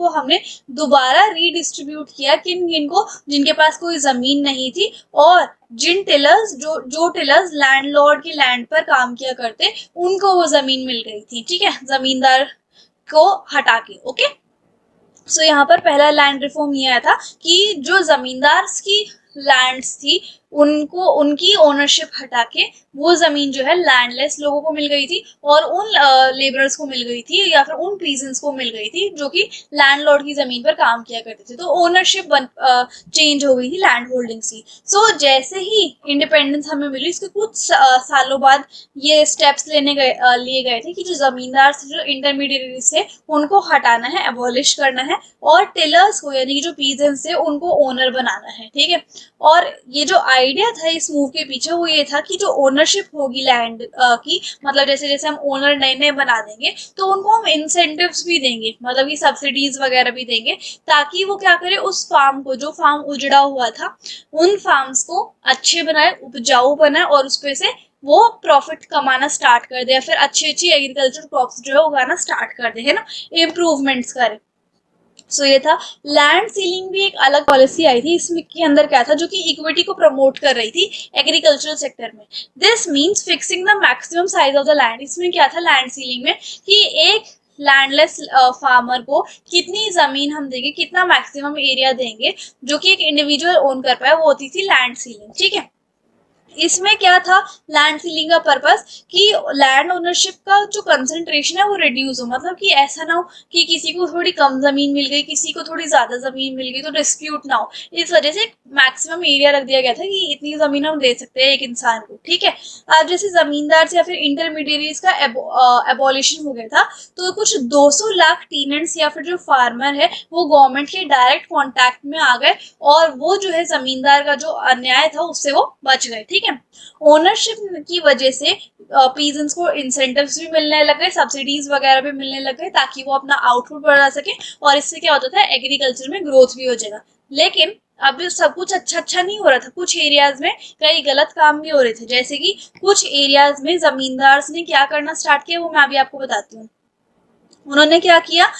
हमने दोबारा रीडिस्ट्रीब्यूट किया, किन किन को, जिनके पास कोई जमीन नहीं थी, और जिन टिलर्स जो टिलर्स लैंडलॉर्ड की लैंड पर काम किया करते उनको वो जमीन मिल गई थी, ठीक है, जमींदार को हटा के। ओके, सो यहाँ पर पहला लैंड रिफॉर्म ये आया था कि जो जमींदार की लैंड्स थी उनको उनकी ओनरशिप हटा के वो जमीन जो है लैंडलेस लोगों को मिल गई थी, और उन लेबरर्स को मिल गई थी या फिर उन पीजेंट्स को मिल गई थी जो कि लैंडलॉर्ड की जमीन पर काम किया करते थे। तो ओनरशिप चेंज हो गई थी लैंड होल्डिंग्स की। सो जैसे ही इंडिपेंडेंस हमें मिली उसके कुछ सालों बाद ये स्टेप्स लिए गए थे कि जो जमींदार थे, जो इंटरमीडिएटरीज थे, उनको हटाना है, एबॉलिश करना है, और टिलर्स को यानी कि जो पीजेंट्स थे उनको ओनर बनाना है, ठीक है। और ये जो आइडिया था इस मूव के पीछे वो ये था कि जो ओनरशिप होगी लैंड की, मतलब जैसे जैसे हम ओनर नए नए बना देंगे तो उनको हम इंसेंटिव्स भी देंगे, मतलब कि सब्सिडीज वगैरह भी देंगे, ताकि वो क्या करे, उस फार्म को, जो फार्म उजड़ा हुआ था, उन फार्म्स को अच्छे बनाए, उपजाऊ बनाए, और उस पे से वो प्रॉफिट कमाना स्टार्ट कर दे, या फिर अच्छी अच्छी एग्रीकल्चर क्रॉप्स जो है उगाना स्टार्ट कर दे, है ना, इम्प्रूवमेंट्स करे। सो ये था। लैंड सीलिंग भी एक अलग पॉलिसी आई थी, इसमें के अंदर क्या था, जो कि इक्विटी को प्रमोट कर रही थी एग्रीकल्चरल सेक्टर में। This means fixing the maximum size of the land. इसमें क्या था लैंड सीलिंग में कि एक लैंडलेस फार्मर को कितनी जमीन हम देंगे, कितना मैक्सिमम एरिया देंगे जो कि एक इंडिविजुअल ओन कर पाए, वो होती थी लैंड सीलिंग, ठीक है। इसमें क्या था लैंड सीलिंग का पर्पस कि लैंड ओनरशिप का जो कंसंट्रेशन है वो रिड्यूस हो, मतलब कि ऐसा ना हो कि किसी को थोड़ी कम जमीन मिल गई, किसी को थोड़ी ज्यादा जमीन मिल गई, तो डिस्प्यूट ना हो। इस वजह से मैक्सिमम एरिया रख दिया गया था कि इतनी जमीन हम दे सकते हैं एक इंसान को, ठीक है। अब जैसे जमींदार या फिर इंटरमीडिएरीज का एबोलिशन हो गया था, तो कुछ 200 लाख टीनेंट्स या फिर जो फार्मर है वो गवर्नमेंट के डायरेक्ट कॉन्टैक्ट में आ गए, और वो जो है जमींदार का जो अन्याय था उससे वो बच गए, ठीक है। ओनरशिप की वजह से पीजन्स को इंसेंटिव्स भी मिलने लग गए, सब्सिडीज वगैरह भी मिलने लग गए, ताकि वो अपना आउटपुट बढ़ा सके, और इससे क्या होता था एग्रीकल्चर में ग्रोथ भी हो जाएगा। लेकिन अब सब कुछ अच्छा अच्छा नहीं हो रहा था, कुछ एरियाज में कई गलत काम भी हो रहे थे, जैसे कि कुछ एरियाज में जमींदार ने क्या करना स्टार्ट किया वो मैं अभी आपको बताती हूँ। उन्होंने क्या किया,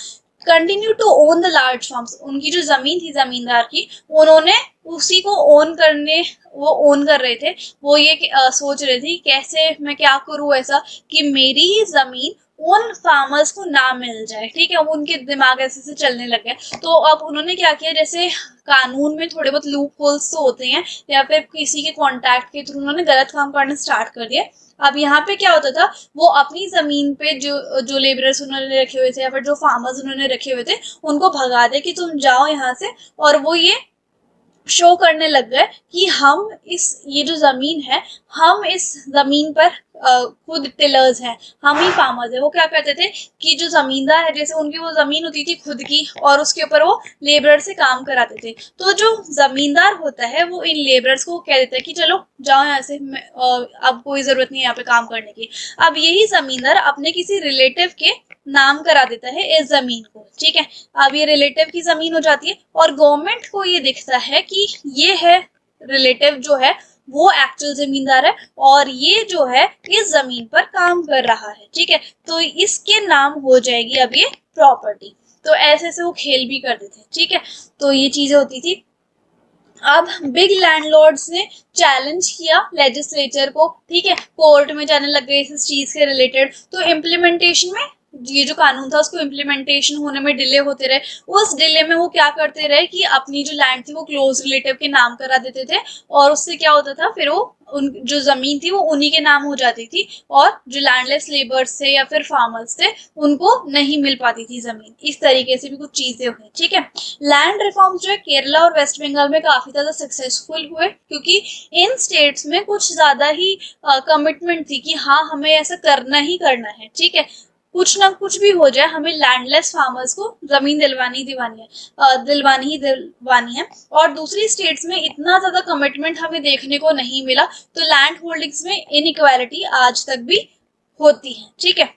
continue to own the large farms. उनकी जो जमीन थी जमींदार की, उन्होंने उसी को ओन करने, वो ओन कर रहे थे। वो ये सोच रहे थे कैसे मैं क्या करूं ऐसा कि मेरी ही जमीन उन फार्मर्स को ना मिल जाए, ठीक है। उनके दिमाग ऐसे से चलने लगे। तो अब उन्होंने क्या किया, जैसे कानून में थोड़े बहुत लूप होल्स तो होते हैं, या फिर किसी के कॉन्टैक्ट के थ्रू उन्होंने गलत काम करना स्टार्ट कर दिया। अब यहाँ पे क्या होता था, वो अपनी जमीन पे जो जो लेबरर्स उन्होंने रखे हुए थे या फिर जो फार्मर्स उन्होंने रखे हुए थे उनको भगा दे कि तुम जाओ यहाँ से, और वो ये शो करने लग गए कि हम ये जो जमीन है, हम इस जमीन पर खुद टिलर्स हैं, हम ही फार्मर्स है। वो क्या करते थे कि जो जमींदार है, जैसे उनकी वो जमीन होती थी खुद की, और उसके ऊपर वो लेबर से काम कराते थे, तो जो जमींदार होता है वो इन लेबरर्स को कह देता है कि चलो जाओ यहाँ से, अब कोई जरूरत नहीं है यहाँ पे काम करने की। अब यही जमींदार अपने किसी रिलेटिव के नाम करा देता है इस जमीन को, ठीक है। अब ये रिलेटिव की जमीन हो जाती है, और गवर्नमेंट को ये दिखता है कि ये है रिलेटिव जो है वो एक्चुअल जमींदार है, और ये जो है इस जमीन पर काम कर रहा है, ठीक है। तो इसके नाम हो जाएगी अब ये प्रॉपर्टी। तो ऐसे से वो खेल भी करते थे, ठीक है। तो ये चीजें होती थी। अब बिग लैंडलॉर्ड्स ने चैलेंज किया लेजिस्लेचर को, ठीक है, कोर्ट में जाने लग गए इस चीज के रिलेटेड। तो इम्प्लीमेंटेशन में ये जो कानून था उसको इम्प्लीमेंटेशन होने में डिले होते रहे। उस डिले में वो क्या करते रहे कि अपनी जो लैंड थी वो क्लोज रिलेटिव के नाम करा देते थे, और उससे क्या होता था फिर वो उन जो जमीन थी वो उन्हीं के नाम हो जाती थी, और जो लैंडलेस लेबर्स थे या फिर फार्मर्स थे उनको नहीं मिल पाती थी जमीन। इस तरीके से भी कुछ चीजें हुई, ठीक है। लैंड रिफॉर्म्स जो है केरला और वेस्ट बंगाल में काफी ज्यादा सक्सेसफुल हुए, क्योंकि इन स्टेट्स में कुछ ज्यादा ही कमिटमेंट थी कि हाँ हमें ऐसा करना ही करना है, ठीक है। कुछ ना कुछ भी हो जाए हमें लैंडलेस फार्मर्स को जमीन दिलवानी ही दिलवानी है। और दूसरी स्टेट्स में इतना ज्यादा कमिटमेंट हमें देखने को नहीं मिला, तो लैंड होल्डिंग्स में इनइक्वालिटी आज तक भी होती है, ठीक है।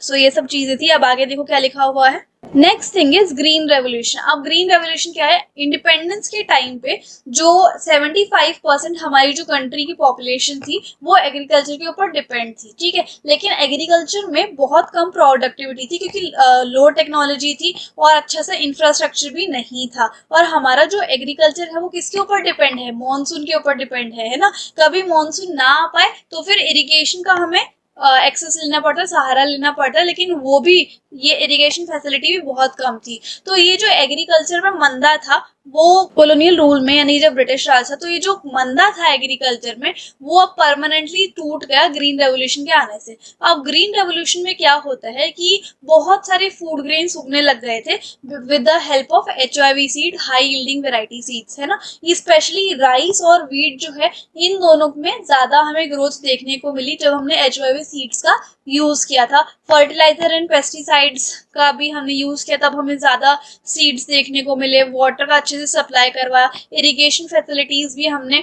सो ये सब चीजें थी। अब आगे देखो क्या लिखा हुआ है। Next thing is green revolution. अब ग्रीन रेवोल्यूशन क्या है? इंडिपेंडेंस के टाइम पे जो 75% हमारी जो कंट्री की पॉपुलेशन थी वो एग्रीकल्चर के ऊपर डिपेंड थी, ठीक है। लेकिन एग्रीकल्चर में बहुत कम प्रोडक्टिविटी थी, क्योंकि लो टेक्नोलॉजी थी और अच्छा सा इंफ्रास्ट्रक्चर भी नहीं था। और हमारा जो एग्रीकल्चर है वो किसके ऊपर डिपेंड है? मॉनसून के ऊपर डिपेंड है ना। कभी मॉनसून ना आ पाए तो फिर इरिगेशन का हमें एक्सेस लेना पड़ता, सहारा लेना पड़ता, लेकिन वो भी ये इरिगेशन फैसिलिटी भी बहुत कम थी। तो ये जो एग्रीकल्चर में मंदा था वो कॉलोनियल रूल में, यानी जब ब्रिटिश राज था, तो ये जो मंदा था एग्रीकल्चर में वो अब परमानेंटली टूट गया ग्रीन रेवोल्यूशन के आने से। अब ग्रीन रेवोल्यूशन में क्या होता है कि बहुत सारे फूड ग्रेन्स उगने लग गए थे with the help of HYV seed, high yielding variety seeds, है ना। स्पेशली राइस और व्हीट जो है इन दोनों में ज्यादा हमें ग्रोथ देखने को मिली जब हमने HYV सीड्स का यूज किया था। फर्टिलाइजर एंड पेस्टिसाइड्स का भी हमने यूज किया, तब हमें ज्यादा सीड्स देखने को मिले। वाटर का अच्छे से सप्लाई करवाया, इरिगेशन फैसिलिटीज भी हमने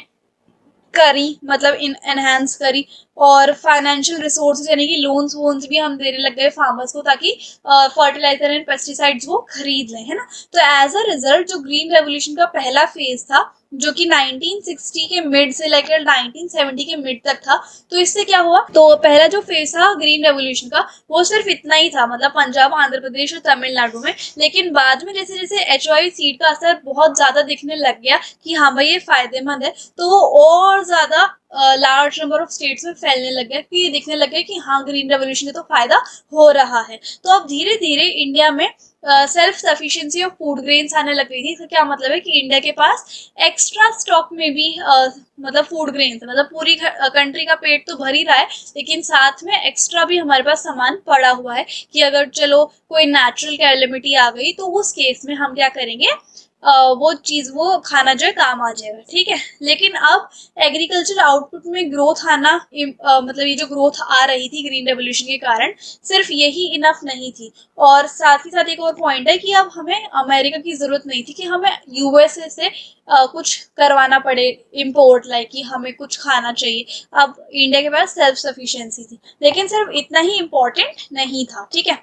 करी, मतलब एनहांस करी, और फाइनेंशियल रिसोर्सेज यानी कि लोन्स वोन्स भी हम देने लग गए फार्मर्स को, ताकि फर्टिलाइजर एंड पेस्टिसाइड्स वो खरीद लें, है ना। तो एज अ रिजल्ट जो ग्रीन रेवोल्यूशन का पहला फेज था, जो कि 1960 के मिड से लेकर 1970 के मिड तक था, तो इससे क्या हुआ, तो पहला जो फेज था ग्रीन रेवोल्यूशन का वो सिर्फ इतना ही था, मतलब पंजाब, आंध्र प्रदेश और तमिलनाडु में। लेकिन बाद में जैसे जैसे HYV सीड का असर बहुत ज्यादा दिखने लग गया कि हाँ भाई ये फायदेमंद है, तो वो और ज्यादा लार्ज नंबर ऑफ स्टेट्स में फैलने लग गया, कि दिखने लग गया कि हाँ ग्रीन रेवोल्यूशन का तो फायदा हो रहा है। तो अब धीरे धीरे इंडिया में self sufficiency of food grains आने लग गई थी। इसका क्या मतलब है कि इंडिया के पास एक्स्ट्रा स्टॉक में भी मतलब फूड ग्रेन्स, मतलब पूरी कंट्री का पेट तो भर ही रहा है, लेकिन साथ में एक्स्ट्रा भी हमारे पास सामान पड़ा हुआ है, कि अगर चलो कोई नेचुरल कैलेमिटी आ गई तो उस केस में हम क्या करेंगे, वो चीज, वो खाना जो है काम आ जाएगा, ठीक है। लेकिन अब एग्रीकल्चर आउटपुट में ग्रोथ आना, मतलब ये जो ग्रोथ आ रही थी ग्रीन रेवोल्यूशन के कारण, सिर्फ यही इनफ नहीं थी। और साथ ही साथ एक और पॉइंट है कि अब हमें अमेरिका की जरूरत नहीं थी कि हमें USA से कुछ करवाना पड़े इम्पोर्ट, लाइक कि हमें कुछ खाना चाहिए। अब इंडिया के पास सेल्फ सफिशिएंसी थी, लेकिन सिर्फ इतना ही इम्पोर्टेंट नहीं था, ठीक है।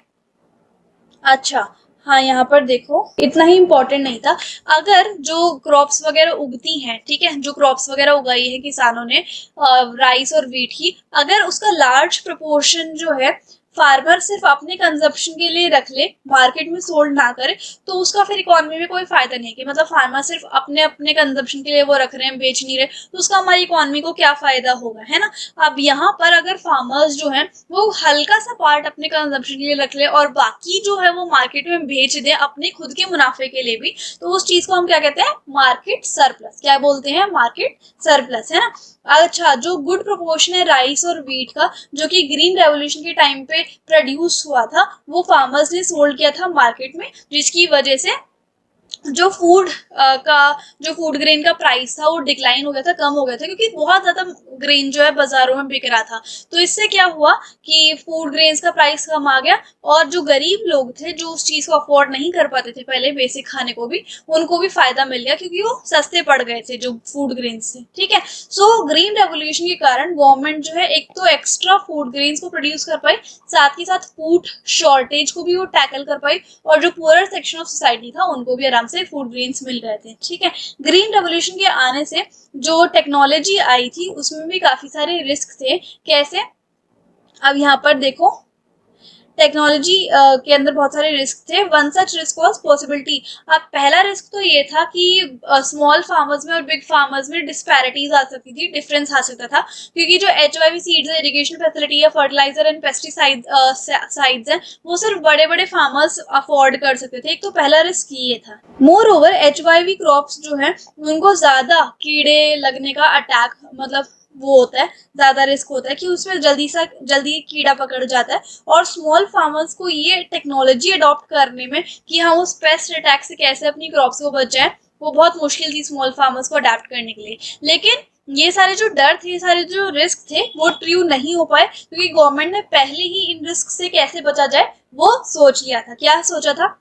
अच्छा, हाँ यहाँ पर देखो इतना ही इम्पोर्टेंट नहीं था। अगर जो क्रॉप्स वगैरह उगती हैं, ठीक है, जो क्रॉप्स वगैरह उगाई है किसानों ने, राइस और व्हीट की, अगर उसका लार्ज प्रपोर्शन जो है फार्मर सिर्फ अपने कंजप्शन के लिए रख ले, मार्केट में सोल्ड ना करे, तो उसका फिर इकोनॉमी में कोई फायदा नहीं है। कि मतलब फार्मर सिर्फ अपने अपने कंजप्शन के लिए वो रख रहे हैं, बेच नहीं रहे, तो उसका हमारी इकोनॉमी को क्या फायदा होगा, है ना। अब यहाँ पर अगर फार्मर्स जो है वो हल्का सा पार्ट अपने कंजप्शन के लिए रख ले और बाकी जो है वो मार्केट में बेच दे अपने खुद के मुनाफे के लिए भी, तो उस चीज को हम क्या कहते हैं? Market surplus. क्या बोलते हैं? मार्केट सरप्लस, है ना। अच्छा, जो गुड प्रोपोर्शन है राइस और व्हीट का, जो कि ग्रीन रेवोल्यूशन के टाइम पे प्रोड्यूस हुआ था, वो फार्मर्स ने सोल्ड किया था मार्केट में, जिसकी वजह से जो का जो फूड ग्रेन का प्राइस था वो डिक्लाइन हो गया था, कम हो गया था, क्योंकि बहुत ज्यादा ग्रेन जो है बाजारों में बिक रहा था। तो इससे क्या हुआ कि फूड ग्रेन्स का प्राइस कम आ गया, और जो गरीब लोग थे जो उस चीज को अफोर्ड नहीं कर पाते थे पहले बेसिक खाने को भी, उनको भी फायदा मिल गया, क्योंकि वो सस्ते पड़ गए थे जो फूड ग्रेन्स थे, ठीक है। सो ग्रीन रेवोल्यूशन के कारण गवर्नमेंट जो है एक तो एक्स्ट्रा फूड ग्रेन्स को प्रोड्यूस कर पाई, साथ ही साथ फूड शॉर्टेज को भी वो टैकल कर पाई, और जो पुअर सेक्शन ऑफ सोसाइटी था उनको भी आराम से फूड ग्रेन्स मिल रहे थे, ठीक है। ग्रीन रेवोल्यूशन के आने से जो टेक्नोलॉजी आई थी उसमें भी काफी सारे रिस्क थे। कैसे? अब यहाँ पर देखो, टेक्नोलॉजी के अंदर बहुत सारे रिस्क थे। One such risk was possibility. अब पहला रिस्क तो ये था कि स्मॉल फार्मर्स में और बिग फार्मर्स में डिस्पैरिटीज आ सकती थी, डिफरेंस आ सकता था, क्योंकि जो HYV सीड्स है, इरिगेशन फैसिलिटी है, फर्टिलाइजर एंड पेस्टिसाइड साइड्स है, वो सिर्फ बड़े बड़े फार्मर्स अफोर्ड कर सकते थे। एक तो पहला रिस्क ये था। मोर ओवर HYV क्रॉप्स जो है उनको ज्यादा कीड़े लगने का अटैक मतलब वो होता है, ज्यादा रिस्क होता है कि उसमें जल्दी कीड़ा पकड़ जाता है। और स्मॉल फार्मर्स को ये टेक्नोलॉजी अडॉप्ट करने में कि हम उस पेस्ट अटैक से कैसे अपनी क्रॉप्स को बचाएं, वो बहुत मुश्किल थी स्मॉल फार्मर्स को अडेप्ट करने के लिए। लेकिन ये सारे जो डर थे, ये सारे जो रिस्क थे, वो ट्रू नहीं हो पाए, क्योंकि गवर्नमेंट ने पहले ही इन रिस्क से कैसे बचा जाए वो सोच लिया था। क्या सोचा था?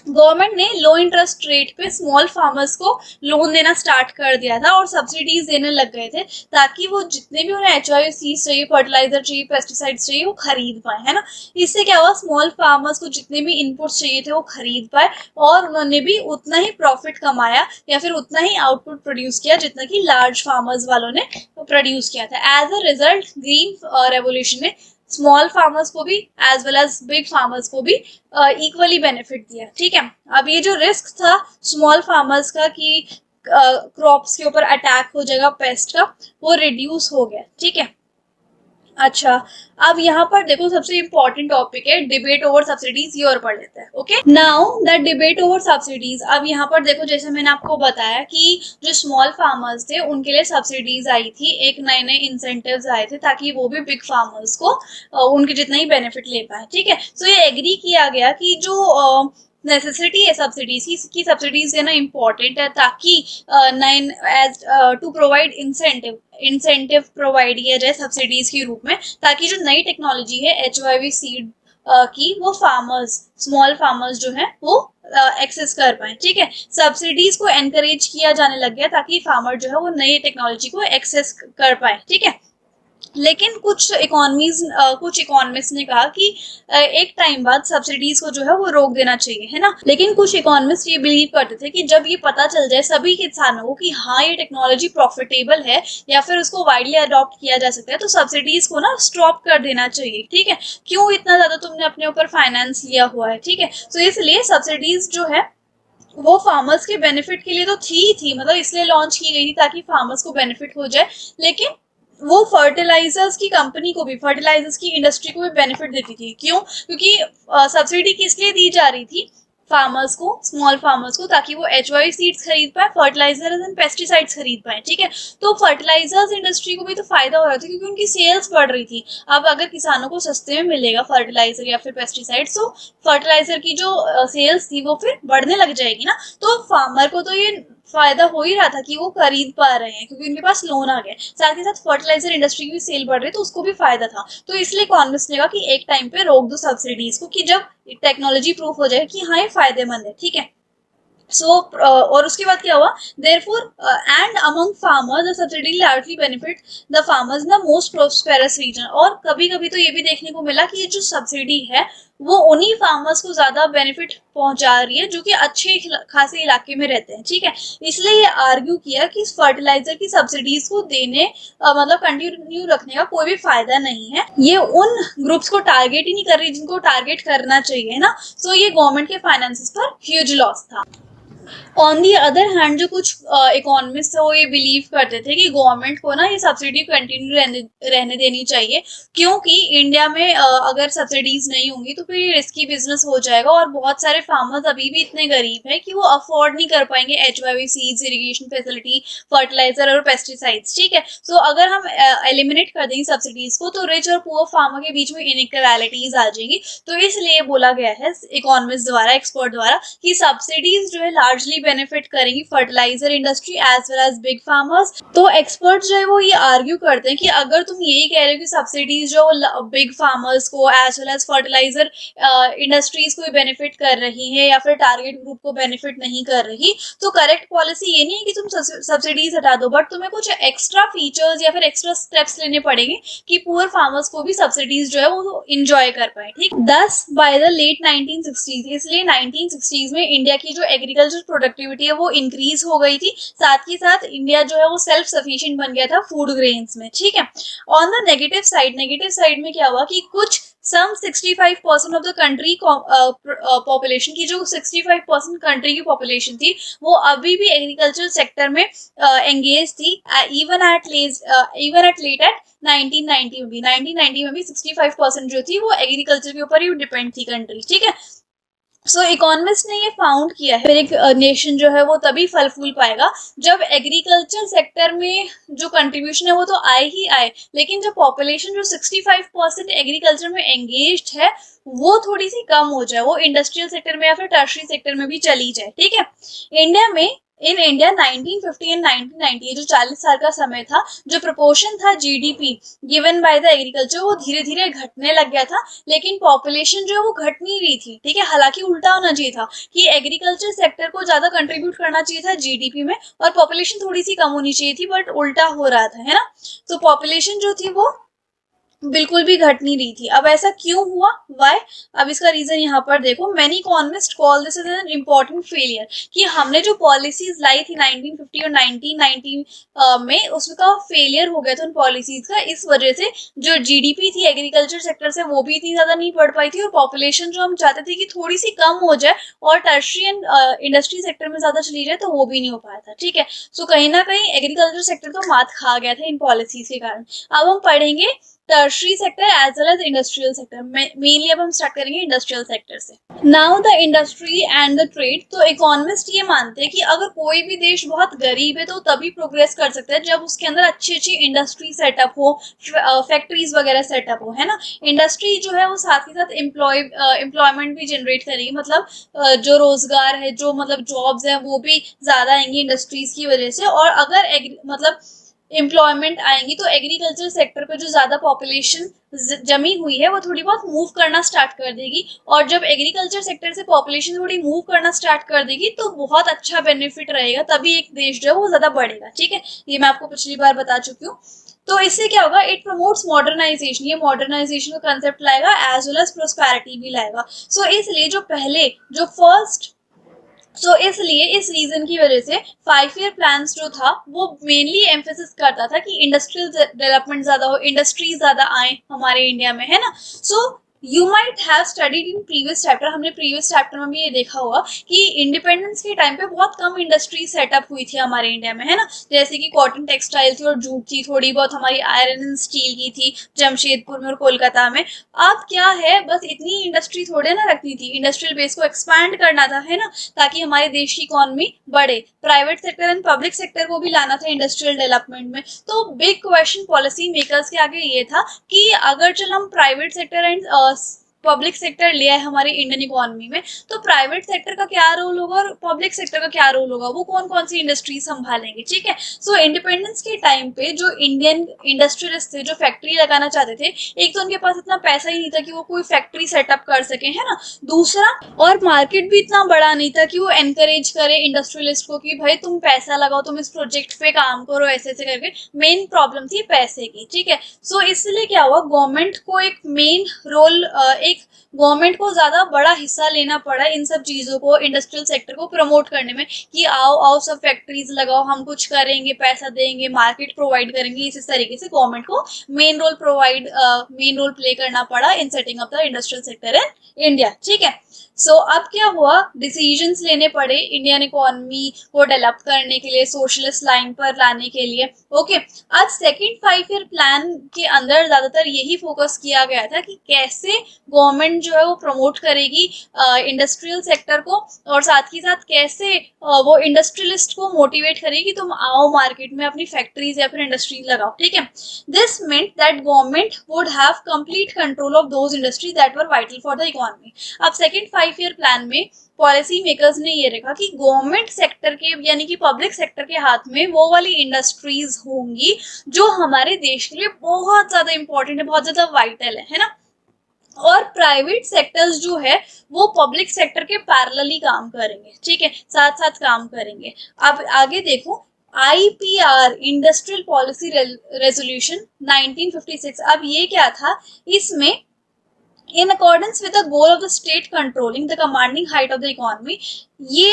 गवर्नमेंट ने लो इंटरेस्ट रेट पे स्मॉल फार्मर्स को लोन देना स्टार्ट कर दिया था और सब्सिडीज देने लग गए थे, ताकि वो जितने भी उन्हें HYV सीड्स चाहिए, फर्टिलाइजर चाहिए, पेस्टिसाइड्स चाहिए, वो खरीद पाए, है ना। इससे क्या हुआ, स्मॉल फार्मर्स को जितने भी इनपुट्स चाहिए थे वो खरीद पाए और उन्होंने भी उतना ही प्रॉफिट कमाया या फिर उतना ही आउटपुट प्रोड्यूस किया जितना कि लार्ज फार्मर्स वालों ने प्रोड्यूस किया था। As a result green revolution ने स्मॉल फार्मर्स को भी as well as big farmers को भी इक्वली बेनिफिट दिया। ठीक है, अब ये जो रिस्क था स्मॉल फार्मर्स का कि क्रॉप्स के ऊपर अटैक हो जाएगा पेस्ट का, वो रिड्यूस हो गया। ठीक है, अच्छा, अब यहाँ पर देखो सबसे इम्पोर्टेंट टॉपिक है डिबेट ओवर सब्सिडीज, ये और पढ़ लेते हैं। Okay, now the debate over subsidies. अब यहाँ पर देखो, जैसे मैंने आपको बताया कि जो स्मॉल फार्मर्स थे उनके लिए सब्सिडीज आई थी, एक नए नए इंसेंटिव्स आए थे ताकि वो भी बिग फार्मर्स को उनके जितना ही बेनिफिट ले पाए। ठीक है, सो ये एग्री किया गया कि जो नेसेसिटी है सब्सिडीज की सब्सिडीज देना इम्पोर्टेंट है, ताकि नए as to provide incentive provide किया जाए सब्सिडीज के रूप में, ताकि जो नई टेक्नोलॉजी है HYV सीड की, वो फार्मर्स, स्मॉल फार्मर्स जो है वो एक्सेस कर पाए। ठीक है, सब्सिडीज को एनकरेज किया जाने लग गया ताकि फार्मर जो है वो नई टेक्नोलॉजी को एक्सेस कर पाए। ठीक है, लेकिन कुछ इकोनॉमिस्ट ने कहा कि एक टाइम बाद सब्सिडीज को जो है वो रोक देना चाहिए, है ना। लेकिन कुछ इकोनॉमिस्ट ये बिलीव करते थे कि जब ये पता चल जाए सभी किसानों को कि हाँ ये टेक्नोलॉजी प्रॉफिटेबल है या फिर उसको वाइडली अडॉप्ट किया जा सकता है, तो सब्सिडीज को ना स्टॉप कर देना चाहिए। ठीक है, क्यों इतना ज्यादा तुमने अपने ऊपर फाइनेंस लिया हुआ है। ठीक है, तो इसलिए सब्सिडीज जो है वो फार्मर्स के बेनिफिट के लिए तो थी, मतलब इसलिए लॉन्च की गई थी ताकि फार्मर्स को बेनिफिट हो जाए। लेकिन वो फर्टिलाइजर्स की कंपनी को भी, फर्टिलाइजर्स की इंडस्ट्री को भी बेनिफिट देती थी। क्यों? क्योंकि सब्सिडी किस लिए दी जा रही थी फार्मर्स को, स्मॉल फार्मर्स को, ताकि वो HYV सीड्स खरीद पाए, फर्टिलाइजर एंड पेस्टिसाइड्स खरीद पाए। ठीक है, तो फर्टिलाइजर्स इंडस्ट्री को भी तो फायदा हो रहा था क्योंकि उनकी सेल्स बढ़ रही थी। अब अगर किसानों को सस्ते में मिलेगा फर्टिलाइजर या फिर पेस्टिसाइड्स, तो फर्टिलाइजर की जो सेल्स थी वो फिर बढ़ने लग जाएगी ना। तो फार्मर को तो ये फायदा हो ही रहा था कि वो खरीद पा रहे हैं क्योंकि उनके पास लोन आ गया, साथ ही साथ फर्टिलाइजर इंडस्ट्री की भी सेल बढ़ रही है तो उसको भी फायदा था। तो इसलिए इकोनॉमिस्ट ने कहा कि एक टाइम पे रोक दो सब्सिडीज को, कि जब टेक्नोलॉजी प्रूफ हो जाए कि हाँ ये फायदेमंद है। ठीक है, और उसके बाद क्या हुआ, therefore and among farmers the subsidy largely benefit the farmers in the most prosperous region। और कभी कभी तो ये भी देखने को मिला कि ये जो सब्सिडी है वो उन्हीं फार्मर्स को ज्यादा बेनिफिट पहुंचा रही है जो कि अच्छे खासे इलाके में रहते हैं। ठीक है, इसलिए ये आर्ग्यू किया कि फर्टिलाइजर की सब्सिडीज को देने मतलब कंटिन्यू रखने का कोई भी फायदा नहीं है, ये उन ग्रुप्स को टारगेट ही नहीं कर रही जिनको टारगेट करना चाहिए ना। सो ये गवर्नमेंट के फाइनेंसेस पर ह्यूज लॉस था। ऑन दी अदर हैंड जो कुछ इकोनॉमिस्ट है वो ये बिलीव करते थे कि गवर्नमेंट को ना ये सब्सिडी कंटिन्यू रहने देनी चाहिए, क्योंकि इंडिया में अगर सब्सिडीज नहीं होंगी तो फिर रिस्की बिजनेस हो जाएगा और बहुत सारे फार्मर्स अभी भी इतने गरीब हैं कि वो अफोर्ड नहीं कर पाएंगे HYV seeds, irrigation facility, fertiliser और पेस्टिसाइड्स। ठीक है, सो अगर हम एलिमिनेट कर देंगे सब्सिडीज को तो रिच और पुअर फार्मर के बीच में इनइक्वालिटीज आ जाएंगी। तो इसलिए बोला गया है इकोनॉमिस्ट द्वारा, एक्सपर्ट द्वारा, कि सब्सिडीज जो है लार्जली बेनिफिट करेंगी fertiliser industry as well as big farmers. तो एक्सपर्ट जो है वो ये आर्ग्यू करते हैं कि अगर तुम यही कह रहे हो कि सब्सिडीज जो बिग फार्मर्स को as well as fertiliser industries को बेनिफिट कर रही है या फिर टारगेट ग्रुप को बेनिफिट नहीं कर रही, तो करेक्ट पॉलिसी ये नहीं है कि तुम सब्सिडीज हटा दो, बट तुम्हें कुछ एक्स्ट्रा फीचर्स या फिर एक्स्ट्रा स्टेप्स लेने पड़ेंगे कि पुअर फार्मर्स को भी सब्सिडीज जो है वो इंजॉय कर पाए। ठीक, 10 बाय द लेट 1960s, इसलिए 1960s में इंडिया की जो एग्रीकल्चर प्रोडक्टिविटी है वो इंक्रीज हो गई थी, साथ ही साथ इंडिया जो है वो सेल्फ सफिशिएंट बन गया था फूड ग्रेन्स में। ठीक है, ऑन द नेगेटिव साइड में क्या हुआ कि कुछ सम 65% ऑफ द कंट्री पॉपुलेशन की, जो 65% कंट्री की पॉपुलेशन थी वो अभी भी एग्रीकल्चर सेक्टर में एंगेज थी। इवन एट लेट एट 1990 में भी 1990 में भी 65% जो थी वो एग्रीकल्चर के ऊपर ही डिपेंड थी कंट्री, ठीक है। सो इकोनॉमिस्ट ने ये फाउंड किया है एक नेशन जो है वो तभी फल फूल पाएगा जब एग्रीकल्चर सेक्टर में जो कंट्रीब्यूशन है वो तो आए ही आए, लेकिन जब पॉपुलेशन जो 65% एग्रीकल्चर में एंगेज्ड है वो थोड़ी सी कम हो जाए, वो इंडस्ट्रियल सेक्टर में या फिर टर्शरी सेक्टर में भी चली जाए, ठीक है। इंडिया में इन इंडिया 1950 एंड 1990 जो 40 साल का समय था, जो प्रोपोर्शन था GDP given by the agriculture वो धीरे धीरे घटने लग गया था, लेकिन पॉपुलेशन जो है वो घट नहीं रही थी, ठीक है। हालांकि उल्टा होना चाहिए था कि एग्रीकल्चर सेक्टर को ज्यादा कंट्रीब्यूट करना चाहिए था जीडीपी में और पॉपुलेशन थोड़ी सी कम होनी चाहिए थी, बट उल्टा हो रहा था, है ना। तो पॉपुलेशन जो थी वो बिल्कुल भी घट नहीं रही थी। अब ऐसा क्यों हुआ, वाई? अब इसका रीजन यहाँ पर देखो, many economist call this as an important failure, कि हमने जो पॉलिसीज लाई थी 1950 और 1990 में उसका फेलियर हो गया था उन पॉलिसीज का। इस वजह से जो जीडीपी थी एग्रीकल्चर सेक्टर से वो भी इतनी ज्यादा नहीं बढ़ पाई थी, और पॉपुलेशन जो हम चाहते थे कि थोड़ी सी कम हो जाए और टर्शरी एंड इंडस्ट्री सेक्टर में ज्यादा चली जाए, तो वो भी नहीं हो पाया था, ठीक है। सो कहीं ना कहीं एग्रीकल्चर सेक्टर तो मात खा गया था इन पॉलिसीज के कारण। अब हम पढ़ेंगे tertiary sector as well as industrial sector. Mainly अब हम स्टार्ट करेंगे इंडस्ट्रियल सेक्टर से। Now the industry and the trade. तो इकोनॉमिस्ट ये मानते हैं कि अगर कोई भी देश बहुत गरीब है तो तभी प्रोग्रेस कर सकता है जब उसके अंदर अच्छी अच्छी इंडस्ट्री सेटअप हो, फैक्ट्रीज वगैरह सेटअप हो, है ना। इंडस्ट्री जो है वो साथ ही साथ एम्प्लॉयमेंट भी जनरेट करेगी, मतलब जो रोजगार है, जो मतलब जॉब्स है वो भी ज्यादा आएंगी इंडस्ट्रीज की वजह से। और अगर मतलब एम्प्लॉयमेंट आएंगी तो एग्रीकल्चर सेक्टर पे जो ज्यादा पॉपुलेशन जमी हुई है वो थोड़ी बहुत मूव करना स्टार्ट कर देगी, और जब एग्रीकल्चर सेक्टर से पॉपुलेशन थोड़ी मूव करना स्टार्ट कर देगी तो बहुत अच्छा बेनिफिट रहेगा, तभी एक देश जो है वो ज्यादा बढ़ेगा, ठीक है। ये मैं आपको पिछली बार बता चुकी हूँ। तो इससे क्या होगा, इट प्रमोट्स मॉडर्नाइजेशन, ये मॉडर्नाइजेशन का कंसेप्ट लाएगा एज वेल एज प्रोस्पेरिटी भी लाएगा। सो इसलिए जो पहले जो फर्स्ट इसलिए इस रीजन की वजह से 5 ईयर प्लान्स जो था वो मेनली एम्फेसिस करता था कि इंडस्ट्रियल डेवलपमेंट ज्यादा हो, इंडस्ट्रीज ज्यादा आए हमारे इंडिया में, है ना। So you might have studied in previous chapter, हमने प्रीवियस चैप्टर में भी ये देखा होगा कि इंडिपेंडेंस के टाइम पे बहुत कम इंडस्ट्री सेटअप हुई थी हमारे इंडिया में, है ना। जैसे कि कॉटन टेक्सटाइल थी और जूट थी, थोड़ी बहुत हमारी आयरन एंड स्टील की थी जमशेदपुर में और कोलकाता में। अब क्या है, बस इतनी इंडस्ट्री थोड़े ना रखनी थी, इंडस्ट्रियल बेस को एक्सपैंड करना था, है ना, ताकि हमारे देश की इकोनॉमी बढ़े। Private sector and public sector को भी लाना था इंडस्ट्रियल डेवलपमेंट में। तो बिग क्वेश्चन पॉलिसी मेकर्स के आगे ये था कि अगर चल हम private sector and public sector लिया है हमारी इंडियन इकोनॉमी में, तो प्राइवेट सेक्टर का क्या रोल होगा और पब्लिक सेक्टर का क्या रोल होगा, वो कौन कौन सी इंडस्ट्री संभालेंगे, ठीक है। सो इंडिपेंडेंस के टाइम पे जो इंडियन इंडस्ट्रियलिस्ट थे, जो फैक्ट्री लगाना चाहते थे, एक तो उनके पास इतना पैसा ही नहीं था कि वो कोई फैक्ट्री सेटअप कर सके, है ना। दूसरा, और मार्केट भी इतना बड़ा नहीं था कि वो एनकरेज करे इंडस्ट्रियलिस्ट को कि भाई तुम पैसा लगाओ, तुम इस प्रोजेक्ट पे काम करो, ऐसे ऐसे करके। मेन प्रॉब्लम थी पैसे की, ठीक है। सो इसलिए क्या हुआ, गवर्नमेंट को एक मेन रोल, एक गवर्नमेंट को ज्यादा बड़ा हिस्सा लेना पड़ा इन सब चीजों को, इंडस्ट्रियल सेक्टर को प्रमोट करने में, कि आओ आओ सब फैक्ट्रीज लगाओ, हम कुछ करेंगे, पैसा देंगे, मार्केट प्रोवाइड करेंगे। इस तरीके से गवर्नमेंट को मेन रोल प्ले करना पड़ा in setting up the industrial sector in India, ठीक है। सो अब क्या हुआ, डिसीजंस लेने पड़े इंडियन इकोनॉमी को डेवलप करने के लिए, सोशलिस्ट लाइन पर लाने के लिए, ओके। आज सेकंड 5 ईयर प्लान के अंदर ज्यादातर यही फोकस किया गया था कि कैसे गवर्नमेंट जो है वो प्रमोट करेगी इंडस्ट्रियल सेक्टर को, और साथ ही साथ कैसे वो इंडस्ट्रियलिस्ट को मोटिवेट करेगी, तुम आओ मार्केट में अपनी फैक्ट्रीज या फिर इंडस्ट्रीज लगाओ, ठीक है। This meant that government would have complete control of those industries that were vital for the economy. अब सेकेंड 5 ईयर प्लान में पॉलिसी मेकर्स ने ये रखा कि गवर्नमेंट सेक्टर के यानी कि पब्लिक सेक्टर के हाथ में वो वाली इंडस्ट्रीज होंगी जो हमारे देश के लिए बहुत ज्यादा इंपॉर्टेंट है, बहुत ज्यादा वाइटल है ना। और प्राइवेट सेक्टर्स जो है वो पब्लिक सेक्टर के पैरेलली काम करेंगे, ठीक है, साथ साथ काम करेंगे। अब आगे देखो, IPR इंडस्ट्रियल पॉलिसी रेजोल्यूशन 1956। अब ये क्या था, इसमें in accordance with the goal of the state controlling the commanding height of the economy, ये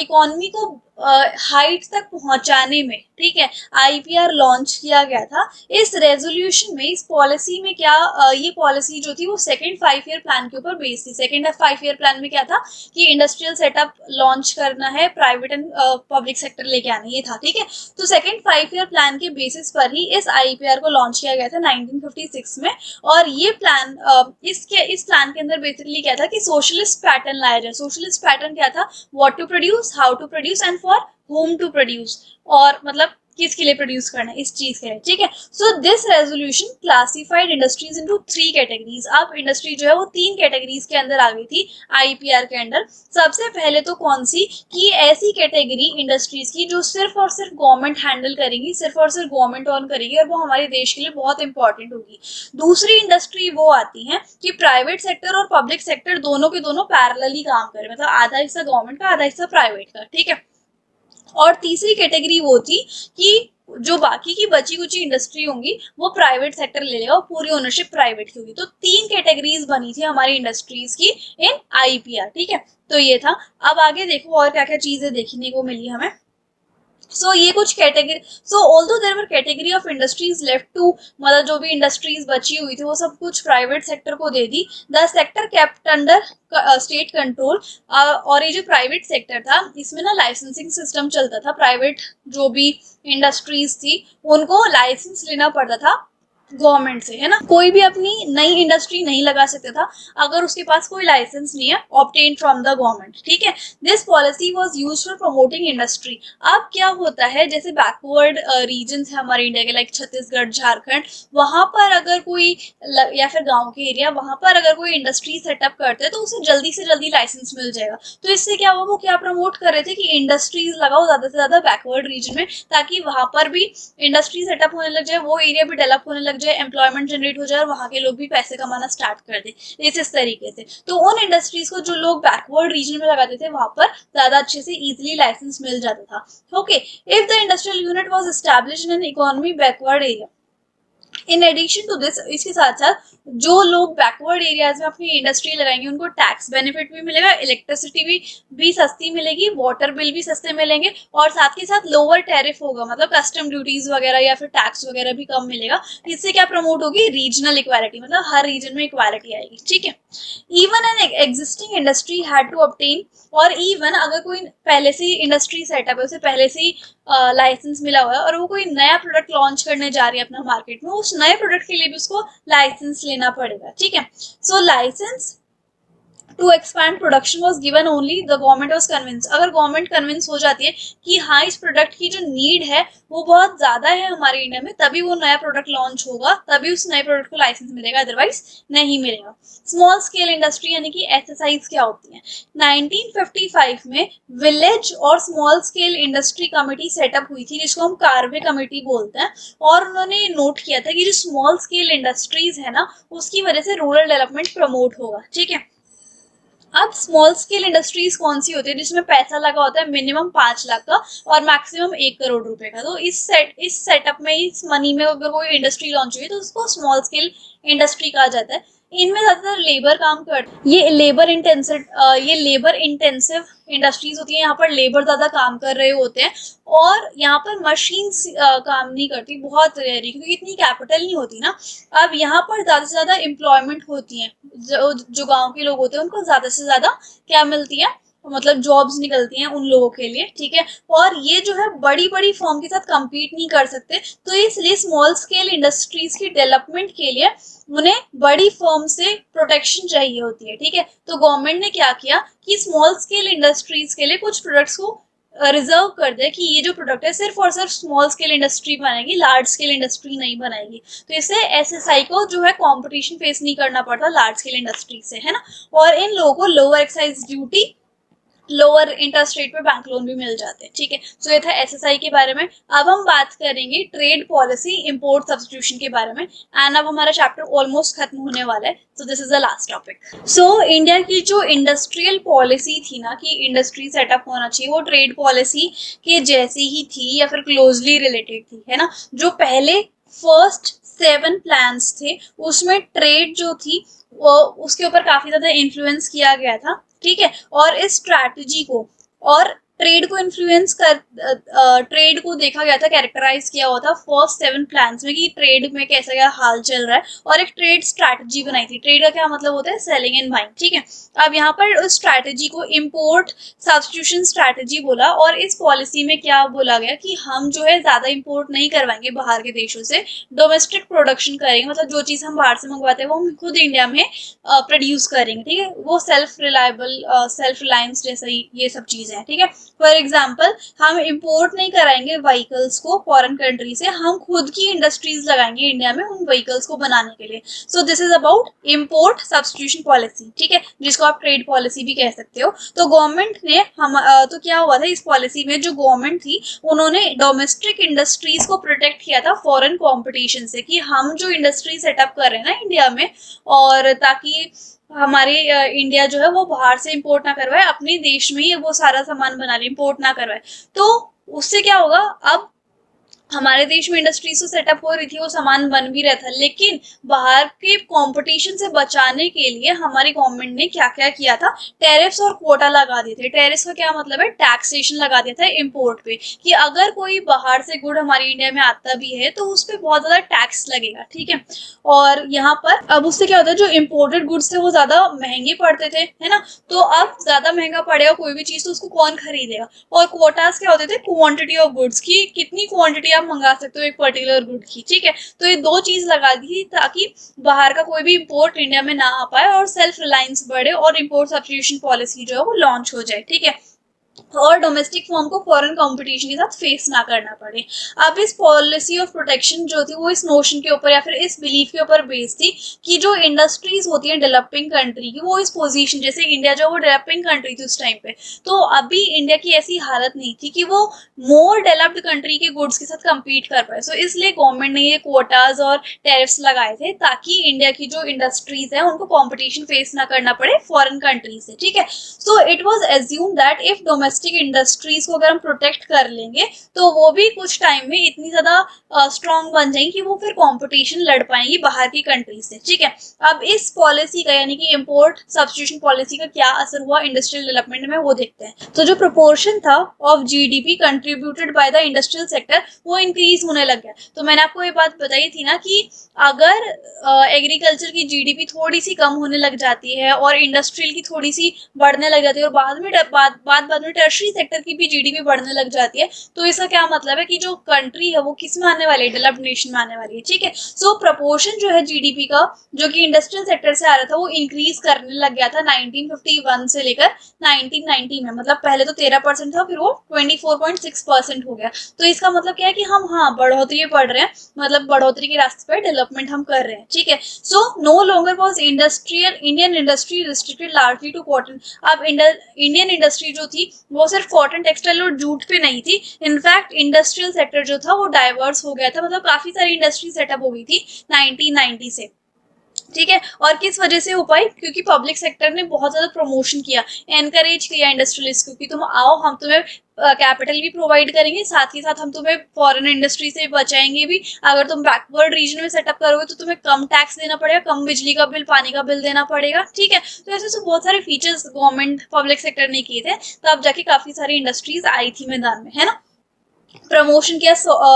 इकोनॉमी को हाइट तक पहुंचाने में, ठीक है, आईपीआर लॉन्च किया गया था। इस रेजोल्यूशन में, इस पॉलिसी में क्या ये पॉलिसी जो थी वो सेकेंड 5 ईयर प्लान के ऊपर बेस्ड थी। सेकेंड 5 ईयर प्लान में क्या था कि इंडस्ट्रियल सेटअप लॉन्च करना है, प्राइवेट एंड पब्लिक सेक्टर लेके आना, ये था, ठीक है। तो सेकेंड 5 ईयर प्लान के बेसिस पर ही इस आईपीआर को लॉन्च किया गया था 1956 में। और ये प्लान इस प्लान के अंदर बेसिकली क्या था कि सोशलिस्ट पैटर्न लाया जाए। सोशलिस्ट पैटर्न क्या था, what to produce, how to produce and for whom to produce, और मतलब किसके लिए प्रोड्यूस करना है, इस चीज के लिए, ठीक है। So this resolution classified industries into 3 categories. अब इंडस्ट्री जो है वो 3 कैटेगरीज के अंदर आ गई थी आईपीआर के अंडर। सबसे पहले तो कौन सी, कि ऐसी कैटेगरी इंडस्ट्रीज की जो सिर्फ और सिर्फ गवर्नमेंट हैंडल करेगी, सिर्फ और सिर्फ गवर्नमेंट ऑन करेगी, और वो हमारे देश के लिए बहुत इंपॉर्टेंट होगी। दूसरी इंडस्ट्री वो आती है कि प्राइवेट सेक्टर और पब्लिक सेक्टर दोनों के दोनों पैरेलली काम करे, मतलब आधा हिस्सा गवर्नमेंट का, आधा हिस्सा प्राइवेट का, ठीक है। और तीसरी कैटेगरी वो थी कि जो बाकी की बची कुची इंडस्ट्री होंगी वो प्राइवेट सेक्टर ले लेगा और पूरी ओनरशिप प्राइवेट की होगी। तो 3 कैटेगरीज बनी थी हमारी इंडस्ट्रीज की इन आईपीआर, ठीक है। तो ये था। अब आगे देखो और क्या क्या चीजें देखने को मिली हमें। सो ये कुछ category, so although there were category of industries left to, मतलब जो भी इंडस्ट्रीज बची हुई थी वो सब कुछ प्राइवेट सेक्टर को दे दी। The sector kept under state control. और ये जो प्राइवेट सेक्टर था इसमें ना लाइसेंसिंग सिस्टम चलता था। प्राइवेट जो भी इंडस्ट्रीज थी उनको लाइसेंस लेना पड़ता था गवर्नमेंट से, है ना। कोई भी अपनी नई इंडस्ट्री नहीं लगा सकता था अगर उसके पास कोई लाइसेंस नहीं है ऑब्टेन फ्रॉम द गवर्नमेंट, ठीक है। This policy was used for promoting industry. अब क्या होता है, जैसे बैकवर्ड रीजन्स है हमारे इंडिया के, लाइक छत्तीसगढ़, झारखंड, वहां पर अगर कोई या फिर गांव के एरिया, वहां पर अगर कोई इंडस्ट्री सेटअप करते हैं तो उसे जल्दी से जल्दी लाइसेंस मिल जाएगा। तो इससे क्या हुआ, वो क्या प्रमोट कर रहे थे कि इंडस्ट्रीज लगाओ ज्यादा से ज्यादा बैकवर्ड रीजन में, ताकि वहां पर भी इंडस्ट्री सेटअप होने लग जाए, वो एरिया भी डेवलप होने लग जाए, एम्प्लॉयमेंट जनरेट हो जाए और वहां के लोग भी पैसे कमाना स्टार्ट कर दे, इस तरीके से। तो उन इंडस्ट्रीज को जो लोग बैकवर्ड रीजन में लगाते थे वहां पर ज्यादा अच्छे से इजिली लाइसेंस मिल जाता था। Okay, if the industrial unit was established in an economy backward area, in addition to this, इसके साथ साथ जो लोग बैकवर्ड एरियाज में अपनी इंडस्ट्री लगाएंगे उनको टैक्स बेनिफिट भी मिलेगा, इलेक्ट्रिसिटी भी सस्ती मिलेगी, वाटर बिल भी सस्ते मिलेंगे, और साथ के साथ लोअर टैरिफ होगा, मतलब कस्टम ड्यूटीज वगैरह या फिर टैक्स वगैरह भी कम मिलेगा। इससे क्या प्रमोट होगी, रीजनल इक्वालिटी, मतलब हर रीजन में इक्वालिटी आएगी, ठीक है। Even an existing industry had to obtain, और इवन अगर कोई पहले से ही इंडस्ट्री सेटअप है, उसे पहले से ही लाइसेंस मिला हुआ है और वो कोई नया प्रोडक्ट लॉन्च करने जा रही है अपना मार्केट में, उस नए प्रोडक्ट के लिए भी उसको लाइसेंस लेना पड़ेगा, ठीक है। So license to expand production was given only the government was convince. अगर गवर्नमेंट कन्विंस हो जाती है कि हाँ इस प्रोडक्ट की जो नीड है वो बहुत ज्यादा है हमारे इंडिया में, तभी वो नया प्रोडक्ट लॉन्च होगा, तभी उस नए प्रोडक्ट को लाइसेंस मिलेगा, अदरवाइज नहीं मिलेगा। स्मॉल स्केल इंडस्ट्री यानी कि एसएसआईज क्या होती है, 1955 में विलेज और small scale industry committee setup हुई थी, जिसको हम कार्वे कमेटी बोलते हैं। और उन्होंने नोट किया था कि जो स्मॉल स्केल इंडस्ट्रीज है ना उसकी वजह से रूरल डेवलपमेंट प्रमोट होगा, ठीक है। अब स्मॉल स्केल इंडस्ट्रीज कौन सी होती है, जिसमें पैसा लगा होता है मिनिमम 5 लाख का और मैक्सिमम 1 करोड़ रुपए का। तो इस सेटअप में, इस मनी में अगर कोई इंडस्ट्री लॉन्च हुई तो उसको स्मॉल स्केल इंडस्ट्री कहा जाता है। इनमें ज्यादातर लेबर काम करते, ये लेबर इंटेंसिव इंडस्ट्रीज होती है, यहाँ पर लेबर ज्यादा काम कर रहे होते हैं और यहाँ पर मशीन काम नहीं करती, बहुत रेयरली, क्योंकि इतनी कैपिटल नहीं होती ना। अब यहाँ पर ज्यादा से ज्यादा एम्प्लॉयमेंट होती है, जो गांव के लोग होते हैं उनको ज्यादा से ज्यादा क्या मिलती है, मतलब जॉब्स निकलती हैं उन लोगों के लिए, ठीक है। और ये जो है बड़ी बड़ी फर्म के साथ compete नहीं कर सकते, तो इसलिए स्मॉल स्केल इंडस्ट्रीज की डेवलपमेंट के लिए उन्हें बड़ी फर्म से प्रोटेक्शन चाहिए होती है, ठीक है। तो गवर्नमेंट ने क्या किया कि स्मॉल स्केल इंडस्ट्रीज के लिए कुछ प्रोडक्ट्स को रिजर्व कर दे कि ये जो प्रोडक्ट है सिर्फ और सिर्फ स्मॉल स्केल इंडस्ट्री बनाएगी, लार्ज स्केल इंडस्ट्री नहीं बनाएगी। तो इससे एसएसआई को जो है कंपटीशन फेस नहीं करना पड़ता लार्ज स्केल इंडस्ट्री से, है ना। और इन लोगों को lower excise duty, lower interest rate पे बैंक लोन भी मिल जाते हैं, ठीक है। सो ये था एसएसआई के बारे में। अब हम बात करेंगे ट्रेड पॉलिसी इंपोर्ट सब्स्टिट्यूशन के बारे में, एंड अब हमारा चैप्टर ऑलमोस्ट खत्म होने वाला है, सो this is the last topic. So India की जो इंडस्ट्रियल पॉलिसी थी ना कि इंडस्ट्री सेटअप होना चाहिए, वो ट्रेड पॉलिसी के जैसी ही थी या फिर क्लोजली रिलेटेड थी, है ना। जो पहले फर्स्ट 7 प्लान्स थे उसमें ट्रेड जो थी वो उसके ऊपर काफी ज्यादा इन्फ्लुएंस किया गया था, ठीक है। और इस स्ट्रैटेजी को, और ट्रेड को इन्फ्लुएंस कर ट्रेड को देखा गया था, कैरेक्टराइज किया हुआ था फर्स्ट 7 प्लान्स में कि ट्रेड में कैसा क्या हाल चल रहा है, और एक ट्रेड स्ट्रैटेजी बनाई थी। ट्रेड का क्या मतलब होता है, सेलिंग एंड बाइंग, ठीक है। अब यहाँ पर उस स्ट्रैटेजी को इम्पोर्ट सब्स्टिट्यूशन स्ट्रैटेजी बोला, और इस पॉलिसी में क्या बोला गया कि हम जो है ज्यादा इम्पोर्ट नहीं करवाएंगे बाहर के देशों से, डोमेस्टिक प्रोडक्शन करेंगे, मतलब जो चीज हम बाहर से मंगवाते हैं वो हम खुद इंडिया में प्रोड्यूस करेंगे, ठीक है। वो सेल्फ रिलायबल, सेल्फ रिलायंस जैसा ही ये सब चीजें हैं, ठीक है। फॉर एग्जाम्पल, हम इम्पोर्ट नहीं कराएंगे व्हीकल्स को फॉरेन कंट्री से, हम खुद की इंडस्ट्रीज लगाएंगे इंडिया में उन व्हीकल्स को बनाने के लिए। सो this is about import substitution policy, ठीक है, जिसको आप ट्रेड पॉलिसी भी कह सकते हो। तो गवर्नमेंट ने हम तो क्या हुआ था इस पॉलिसी में, जो गवर्नमेंट थी उन्होंने डोमेस्टिक इंडस्ट्रीज को प्रोटेक्ट किया था फॉरेन कॉम्पिटिशन से, कि हम जो इंडस्ट्री सेटअप कर रहे हैं ना इंडिया में, और ताकि हमारे इंडिया जो है वो बाहर से इंपोर्ट ना करवाए, अपने देश में ही वो सारा सामान बना ले, इंपोर्ट ना करवाए। तो उससे क्या होगा, अब हमारे देश में इंडस्ट्रीज तो सेटअप हो रही थी, वो सामान बन भी रहा था, लेकिन बाहर के कंपटीशन से बचाने के लिए हमारी गवर्नमेंट ने क्या क्या किया था, टैरिफ्स और क्वोटा लगा दिए थे। टैरिफ्स का क्या मतलब है, टैक्सेशन लगा दिया था इम्पोर्ट पे, कि अगर कोई बाहर से गुड हमारी इंडिया में आता भी है तो उस पर बहुत ज्यादा टैक्स लगेगा, ठीक है। और यहाँ पर अब उससे क्या होता है, जो इम्पोर्टेड गुड्स थे वो ज्यादा महंगे पड़ते थे, है ना। तो अब ज्यादा महंगा पड़ेगा कोई भी चीज तो उसको कौन खरीदेगा। और क्वोटास क्या होते थे, क्वांटिटी ऑफ गुड्स की, कितनी क्वांटिटी आप मंगा सकते हो एक पर्टिकुलर गुड की, ठीक है। तो ये दो चीज लगा दी ताकि बाहर का कोई भी इंपोर्ट इंडिया में ना आ पाए और सेल्फ रिलायंस बढ़े और इंपोर्ट सब्स्टिट्यूशन पॉलिसी जो है वो लॉन्च हो जाए, ठीक है, और डोमेस्टिक फॉर्म को फॉरेन कंपटीशन के साथ फेस ना करना पड़े। अब इस पॉलिसी ऑफ प्रोटेक्शन जो थी वो इस नोशन के ऊपर या फिर इस बिलीफ के ऊपर बेस्ड थी कि जो इंडस्ट्रीज होती हैं डेवलपिंग कंट्री की, वो इस पोजीशन, जैसे इंडिया जो वो डेवलपिंग कंट्री थी उस टाइम पे, तो अभी इंडिया की ऐसी हालत नहीं थी कि वो मोर डेवलप्ड कंट्री के गुड्स के साथ कम्पीट कर पाए। सो इसलिए गवर्नमेंट ने ये क्वोटाज और टैरिफ्स लगाए थे ताकि इंडिया की जो इंडस्ट्रीज है उनको कॉम्पिटिशन फेस ना करना पड़े फॉरेन कंट्री से, ठीक है। So it was assume that if domestic industries को अगर हम प्रोटेक्ट कर लेंगे तो वो भी कुछ टाइम में इतनी ज्यादा स्ट्रॉन्ग बन जाएंगी कि वो फिर कंपटीशन लड़ पाएंगी बाहर की कंट्री से, ठीक है। अब इस पॉलिसी का यानी कि इंपोर्ट सब्स्टिट्यूशन पॉलिसी का क्या असर हुआ इंडस्ट्रियल डेवलपमेंट में, वो देखते हैं। तो जो प्रोपोर्शन था of GDP contributed by the industrial sector वो इंक्रीज होने लग गया। तो मैंने आपको ये बात बताई थी ना कि अगर एग्रीकल्चर की जीडीपी थोड़ी सी कम होने लग जाती है और इंडस्ट्रियल की थोड़ी सी बढ़ने लग जाती है, और बाद में टर्शरी सेक्टर की भी जीडीपी बढ़ने लग जाती है, तो इसका क्या मतलब है कि जो कंट्री है वो किस में आने वाली है, डेवलप्ड नेशन में आने वाली है, ठीक है। सो प्रपोर्शन जो है जीडीपी का जो कि इंडस्ट्रियल सेक्टर से आ रहा था वो इंक्रीज करने लग गया था 1951 से लेकर 1990 में। मतलब पहले तो 13% था, फिर वो 24.6% हो गया। तो इसका मतलब क्या है कि हम हाँ बढ़ोतरी पढ़ रहे हैं, मतलब बढ़ोतरी के रास्ते पर डेवलपमेंट हम कर रहे हैं, ठीक है। So no longer was Indian industry restricted largely to cotton. अब इंडियन इंडस्ट्री जो थी वो सिर्फ कॉटन, टेक्सटाइल और जूट पे नहीं थी। इनफैक्ट इंडस्ट्रियल सेक्टर जो था वो डाइवर्स हो गया था, मतलब काफी सारी इंडस्ट्री सेटअप हो गई थी 1990 से, ठीक है। और किस वजह से हो पाई, क्योंकि पब्लिक सेक्टर ने बहुत ज्यादा प्रमोशन किया, एनकरेज किया इंडस्ट्रियलिस्ट को कि तुम आओ, हम तुम्हें कैपिटल भी प्रोवाइड करेंगे, साथ ही साथ हम तुम्हें फॉरेन इंडस्ट्री से बचाएंगे भी। अगर तुम बैकवर्ड रीजन में सेटअप करोगे तो तुम्हें कम टैक्स देना पड़ेगा, कम बिजली का बिल, पानी का बिल देना पड़ेगा, ठीक है। तो ऐसे तो बहुत सारे फीचर्स गवर्नमेंट पब्लिक सेक्टर ने किए थे, तो अब जाके काफी सारी इंडस्ट्रीज आई थी मैदान में, है ना। प्रमोशन किया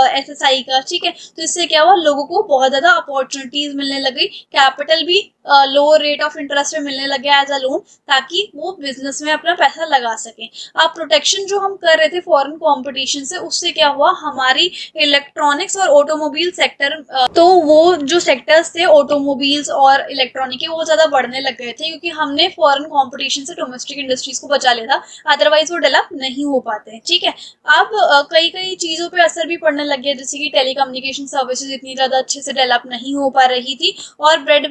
एसएसआई का, ठीक है। तो इससे क्या हुआ, लोगों को बहुत ज्यादा अपॉर्चुनिटीज मिलने लगी, कैपिटल भी लोअर रेट ऑफ इंटरेस्ट में मिलने लगे एज अ लोन, ताकि वो बिजनेस में अपना पैसा लगा सके। अब प्रोटेक्शन जो हम कर रहे थे फॉरेन कंपटीशन से, उससे क्या हुआ, हमारी इलेक्ट्रॉनिक्स और ऑटोमोबाइल सेक्टर, तो वो जो सेक्टर्स थे ऑटोमोबाइल्स और इलेक्ट्रॉनिक के, वो ज्यादा बढ़ने लग गए थे, क्योंकि हमने फॉरेन कंपटीशन से डोमेस्टिक इंडस्ट्रीज को बचा लिया था, अदरवाइज वो डेवलप नहीं हो पाते, ठीक है। अब कई कई चीजों पे असर भी पड़ने लग गया, जैसे कि टेलीकम्युनिकेशन सर्विसेज इतनी ज्यादा अच्छे से डेवलप नहीं हो पा रही थी, और ब्रेड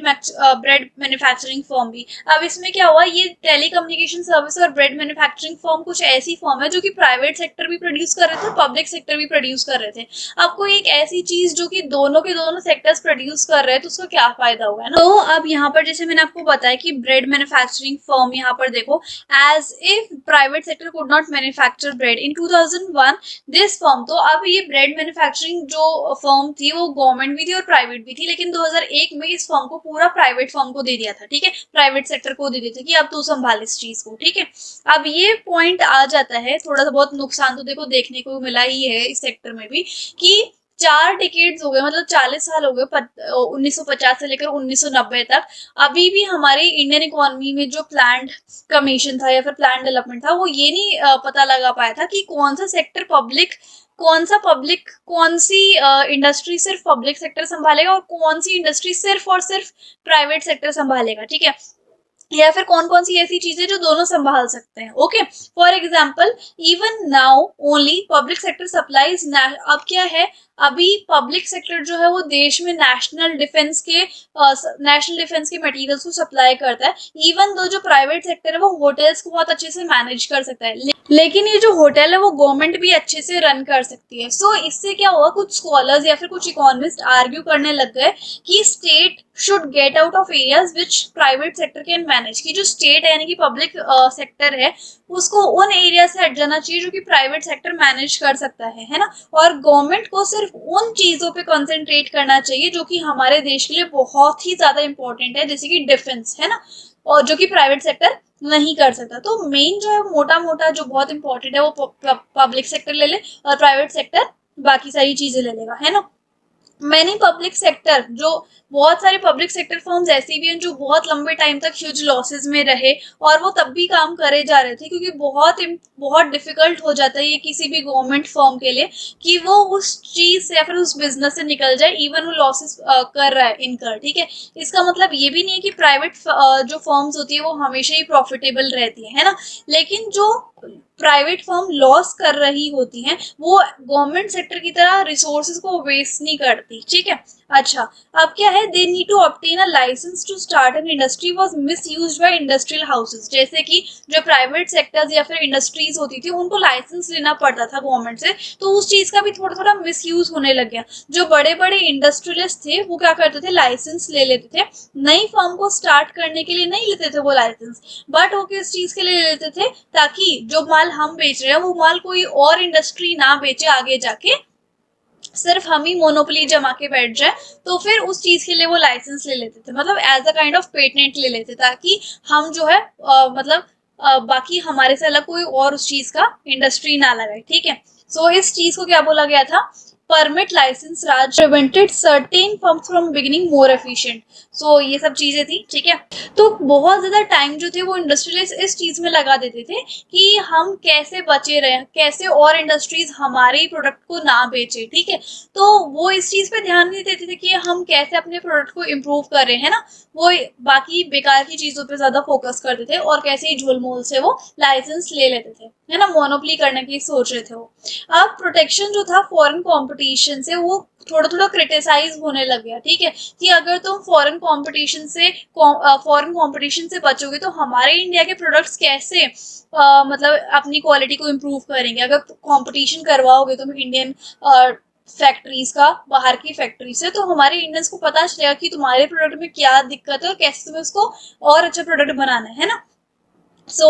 मैन्युफैक्चरिंग फर्म भी। अब इसमें क्या हुआ, ये टेलीकम्युनिकेशन सर्विस और ब्रेड मैन्युफैक्चरिंग फर्म कुछ ऐसी फर्म है जो कि प्राइवेट सेक्टर भी प्रोड्यूस कर रहे थे, पब्लिक सेक्टर भी प्रोड्यूस कर रहे थे। अब कोई एक ऐसी चीज जो कि दोनों के दोनों सेक्टर्स प्रोड्यूस कर रहे हैं, तो उसका क्या फायदा हुआ ना। तो अब यहाँ पर जैसे मैंने आपको बताया कि ब्रेड मैन्युफैक्चरिंग फर्म, यहाँ पर देखो, as if private sector could not manufacture bread in 2001, this firm, तो अब ये ब्रेड मैन्युफैक्चरिंग जो फर्म थी वो गवर्नमेंट भी थी और प्राइवेट भी थी, लेकिन 2001 में इस फर्म को पूरा प्राइवेट फर्म को दे दिया था, ठीक है, प्राइवेट सेक्टर को दे दिया था कि अब तू संभाल इस चीज को, ठीक है। अब ये पॉइंट आ जाता है, थोड़ा सा बहुत नुकसान तो देखो देखने को मिला ही है इस सेक्टर में भी, कि 4 डिकेड्स हो गए, मतलब 40 साल हो गए 1950 से लेकर 1990 तक, अभी भी हमारी इंडियन इकोनॉमी में जो प्लान्ड कमीशन था या फिर प्लान डेवलपमेंट था, वो ये नहीं पता लगा पाया था कि कौन सा सेक्टर पब्लिक, कौन सी इंडस्ट्री सिर्फ पब्लिक सेक्टर संभालेगा और कौन सी इंडस्ट्री सिर्फ और सिर्फ प्राइवेट सेक्टर संभालेगा, ठीक है, या फिर कौन कौन सी ऐसी चीजें जो दोनों संभाल सकते हैं। Okay, for example even now only public sector supplies, अब क्या है, अभी पब्लिक सेक्टर जो है वो देश में नेशनल डिफेंस के मटेरियल्स को सप्लाई करता है, इवन दो जो प्राइवेट सेक्टर है वो होटल्स को बहुत अच्छे से मैनेज कर सकता है, लेकिन ये जो होटल है वो गवर्नमेंट भी अच्छे से रन कर सकती है। सो इससे क्या हुआ, कुछ स्कॉलर्स या फिर कुछ इकोनॉमिस्ट आर्ग्यू करने लग गए कि state should get out of areas which private sector can manage, कि जो स्टेट है यानी कि पब्लिक सेक्टर है उसको उन एरिया से हट जाना चाहिए जो कि प्राइवेट सेक्टर मैनेज कर सकता है ना, और गवर्नमेंट को सिर्फ उन चीजों पे कंसंट्रेट करना चाहिए जो कि हमारे देश के लिए बहुत ही ज्यादा इंपॉर्टेंट है, जैसे कि डिफेंस, है ना, और जो कि प्राइवेट सेक्टर नहीं कर सकता। तो मेन जो है मोटा मोटा जो बहुत इंपॉर्टेंट है वो पब्लिक सेक्टर ले ले और प्राइवेट सेक्टर बाकी सारी चीजें ले लेगा, है ना। मैनी पब्लिक सेक्टर, जो बहुत सारे पब्लिक सेक्टर फर्म्स ऐसी भी हैं जो बहुत लंबे टाइम तक ह्यूज लॉसेस में रहे और वो तब भी काम करे जा रहे थे, क्योंकि बहुत डिफिकल्ट हो जाता है ये किसी भी गवर्नमेंट फर्म के लिए कि वो उस चीज से या फिर उस बिजनेस से निकल जाए, इवन वो लॉसेस कर रहा है इनकर, ठीक है। इसका मतलब ये भी नहीं है कि प्राइवेट जो फर्म्स होती है वो हमेशा ही प्रॉफिटेबल रहती है ना, लेकिन जो प्राइवेट फर्म लॉस कर रही होती हैं वो गवर्नमेंट सेक्टर की तरह रिसोर्सेज को वेस्ट नहीं करती, ठीक है। अच्छा, अब क्या है, they need to obtain a licence to start an industry was misused by industrial houses, जैसे कि जो प्राइवेट सेक्टर्स या फिर इंडस्ट्रीज होती थी उनको लाइसेंस लेना पड़ता था गवर्नमेंट से, तो उस चीज का भी थोड़ा थोड़ा मिसयूज होने लग गया। जो बड़े बड़े इंडस्ट्रियलिस्ट थे वो क्या करते थे, लाइसेंस ले लेते थे, नई फर्म को स्टार्ट करने के लिए नहीं लेते थे वो लाइसेंस, बट वो किस चीज के लिए लेते थे, ताकि जो माल हम बेच रहे हैं वो माल कोई और इंडस्ट्री ना बेचे आगे जाके, सिर्फ हम ही मोनोपोली जमा के बैठ जाए, तो फिर उस चीज के लिए वो लाइसेंस ले लेते थे, मतलब as a kind of patent ले लेते, ताकि हम जो है मतलब बाकी हमारे से अलग कोई और उस चीज का इंडस्ट्री ना लगाए, ठीक है। सो इस चीज को क्या बोला गया था, permit license Raj prevented certain firms from beginning more efficient. सो ये सब चीजें थी, ठीक है। तो बहुत ज्यादा टाइम जो थे वो इंडस्ट्रियलिस्ट इस चीज में लगा देते थे कि हम कैसे बचे रहे, कैसे और इंडस्ट्रीज हमारे ही प्रोडक्ट को ना बेचे, ठीक है। तो वो इस चीज पे ध्यान नहीं देते थे कि हम कैसे अपने प्रोडक्ट को इम्प्रूव करें, है ना, वो बाकी बेकार की चीजों पे ज्यादा फोकस करते थे और कैसे ही झोलमोल से वो लाइसेंस ले लेते थे, है ना, मोनोपोली करने की सोच रहे थे वो। अब प्रोटेक्शन जो था फॉरेन कंपटीशन से वो थोड़ा थोड़ा क्रिटिसाइज होने लग गया, ठीक है, कि अगर तुम फॉरेन कंपटीशन से बचोगे तो हमारे इंडिया के प्रोडक्ट्स कैसे मतलब अपनी क्वालिटी को इम्प्रूव करेंगे, अगर कंपटीशन करवाओगे तुम इंडियन फैक्ट्रीज का बाहर की फैक्ट्री से, तो हमारे इंडियंस को पता चलेगा कि तुम्हारे प्रोडक्ट में क्या दिक्कत है और कैसे तुम्हें उसको और अच्छा प्रोडक्ट बनाना है ना। सो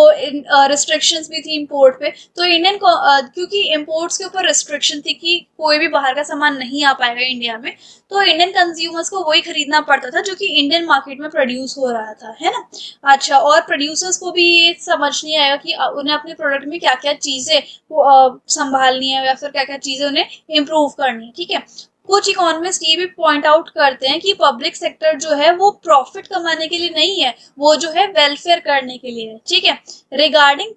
रिस्ट्रिक्शंस भी थी इंपोर्ट पे, तो इंडियन क्योंकि इंपोर्ट्स के ऊपर रिस्ट्रिक्शन थी कि कोई भी बाहर का सामान नहीं आ पाएगा इंडिया में, तो इंडियन कंज्यूमर्स को वही खरीदना पड़ता था जो कि इंडियन मार्केट में प्रोड्यूस हो रहा था, है ना। अच्छा, और प्रोड्यूसर्स को भी ये समझ नहीं आएगा कि उन्हें अपने प्रोडक्ट में क्या क्या चीजें संभालनी है या फिर क्या क्या चीजें उन्हें इम्प्रूव करनी है, ठीक है। कुछ इकोनॉमिस्ट ये भी पॉइंट आउट करते हैं कि पब्लिक सेक्टर जो है वो प्रॉफिट कमाने के लिए नहीं है, वो जो है वेलफेयर करने के लिए है, ठीक है। Regarding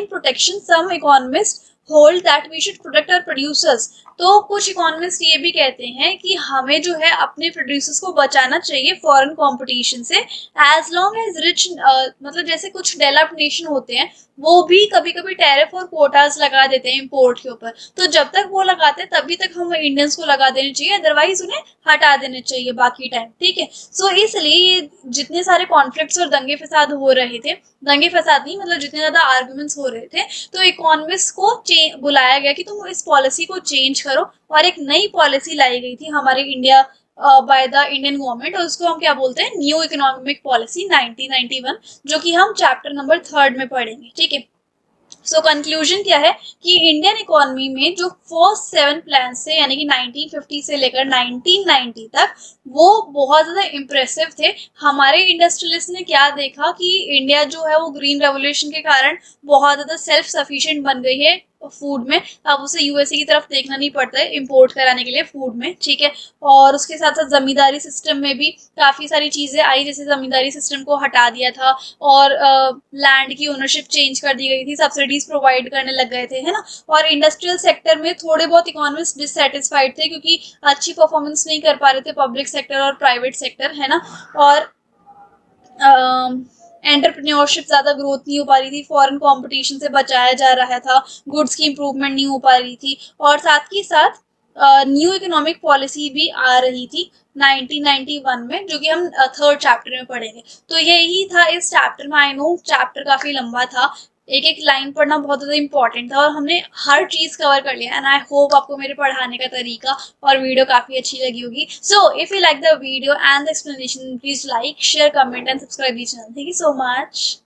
protection some economist hold that we should protect our producers. तो कुछ इकोनॉमिस्ट ये भी कहते हैं कि हमें जो है अपने प्रोड्यूसर्स को बचाना चाहिए फॉरेन कंपटीशन से, एज लॉन्ग एज रिच, मतलब जैसे कुछ डेवलप्ड नेशन होते हैं वो भी कभी कभी टैरिफ और कोटास लगा देते हैं इंपोर्ट के ऊपर, तो जब तक वो लगाते हैं तभी तक हम इंडियंस को लगा देने चाहिए, अदरवाइज उन्हें हटा देने चाहिए बाकी टाइम, ठीक है। सो इसलिए जितने सारे कॉन्फ्लिक्ट्स और दंगे फसाद हो रहे थे, दंगे फसाद नहीं मतलब जितने ज्यादा आर्ग्यूमेंट्स हो रहे थे, तो इकोनॉमिस्ट को बुलाया गया कि तुम इस पॉलिसी को चेंज करो, और एक नई पॉलिसी लाई गई थी हमारे India by the Indian government, और उसको हम क्या बोलते हैं, न्यू इकोनॉमिक पॉलिसी 1991, जो कि हम चैप्टर नंबर 3 में पढ़ेंगे, ठीक है। सो कंक्लूजन क्या है कि इंडियन इकोनॉमी में जो फर्स्ट 7 प्लान से यानी कि 1950 से लेकर 1990 तक वो बहुत ज़्यादा इम्प्रेसिव थे। हमारे इंडस्ट्रियलिस्ट ने क्या देखा कि इंडिया जो है वो ग्रीन रेवोल्यूशन के कारण बहुत ज़्यादा सेल्फ सफिशिएंट बन गई है फूड में। अब उसे यूएसए की तरफ देखना नहीं पड़ता है इंपोर्ट कराने के लिए फूड में, ठीक है। और उसके साथ साथ जमींदारी सिस्टम में भी काफ़ी सारी चीज़ें आई, जैसे जमींदारी सिस्टम को हटा दिया था और लैंड की ओनरशिप चेंज कर दी गई थी, सब्सिडीज प्रोवाइड करने लग गए थे, है ना। और इंडस्ट्रियल सेक्टर में थोड़े बहुत इकोनॉमिस्ट डिससेटिस्फाइड थे क्योंकि अच्छी परफॉर्मेंस नहीं कर पा रहे थे पब्लिक सेक्टर और प्राइवेट सेक्टर, है ना। और एंटरप्रेन्योरशिप ज़्यादा ग्रोथ नहीं हो पा रही थी, फॉरेन कंपटीशन से बचाया जा रहा था, गुड्स की इंप्रूवमेंट नहीं हो पा रही थी, और साथ ही साथ न्यू इकोनॉमिक पॉलिसी भी आ रही थी 1991 में, जो कि हम थर्ड चैप्टर में पढ़ेंगे। तो यही था इस चैप्टर में। आई नो चैप्टर काफ़ी लंबा था, एक एक लाइन पढ़ना बहुत ज़्यादा इंपॉर्टेंट था और हमने हर चीज़ कवर कर लिया। एंड आई होप आपको मेरे पढ़ाने का तरीका और वीडियो काफ़ी अच्छी लगी होगी। So if you like the video and the explanation, please like, share, comment and subscribe the channel. Thank you so much.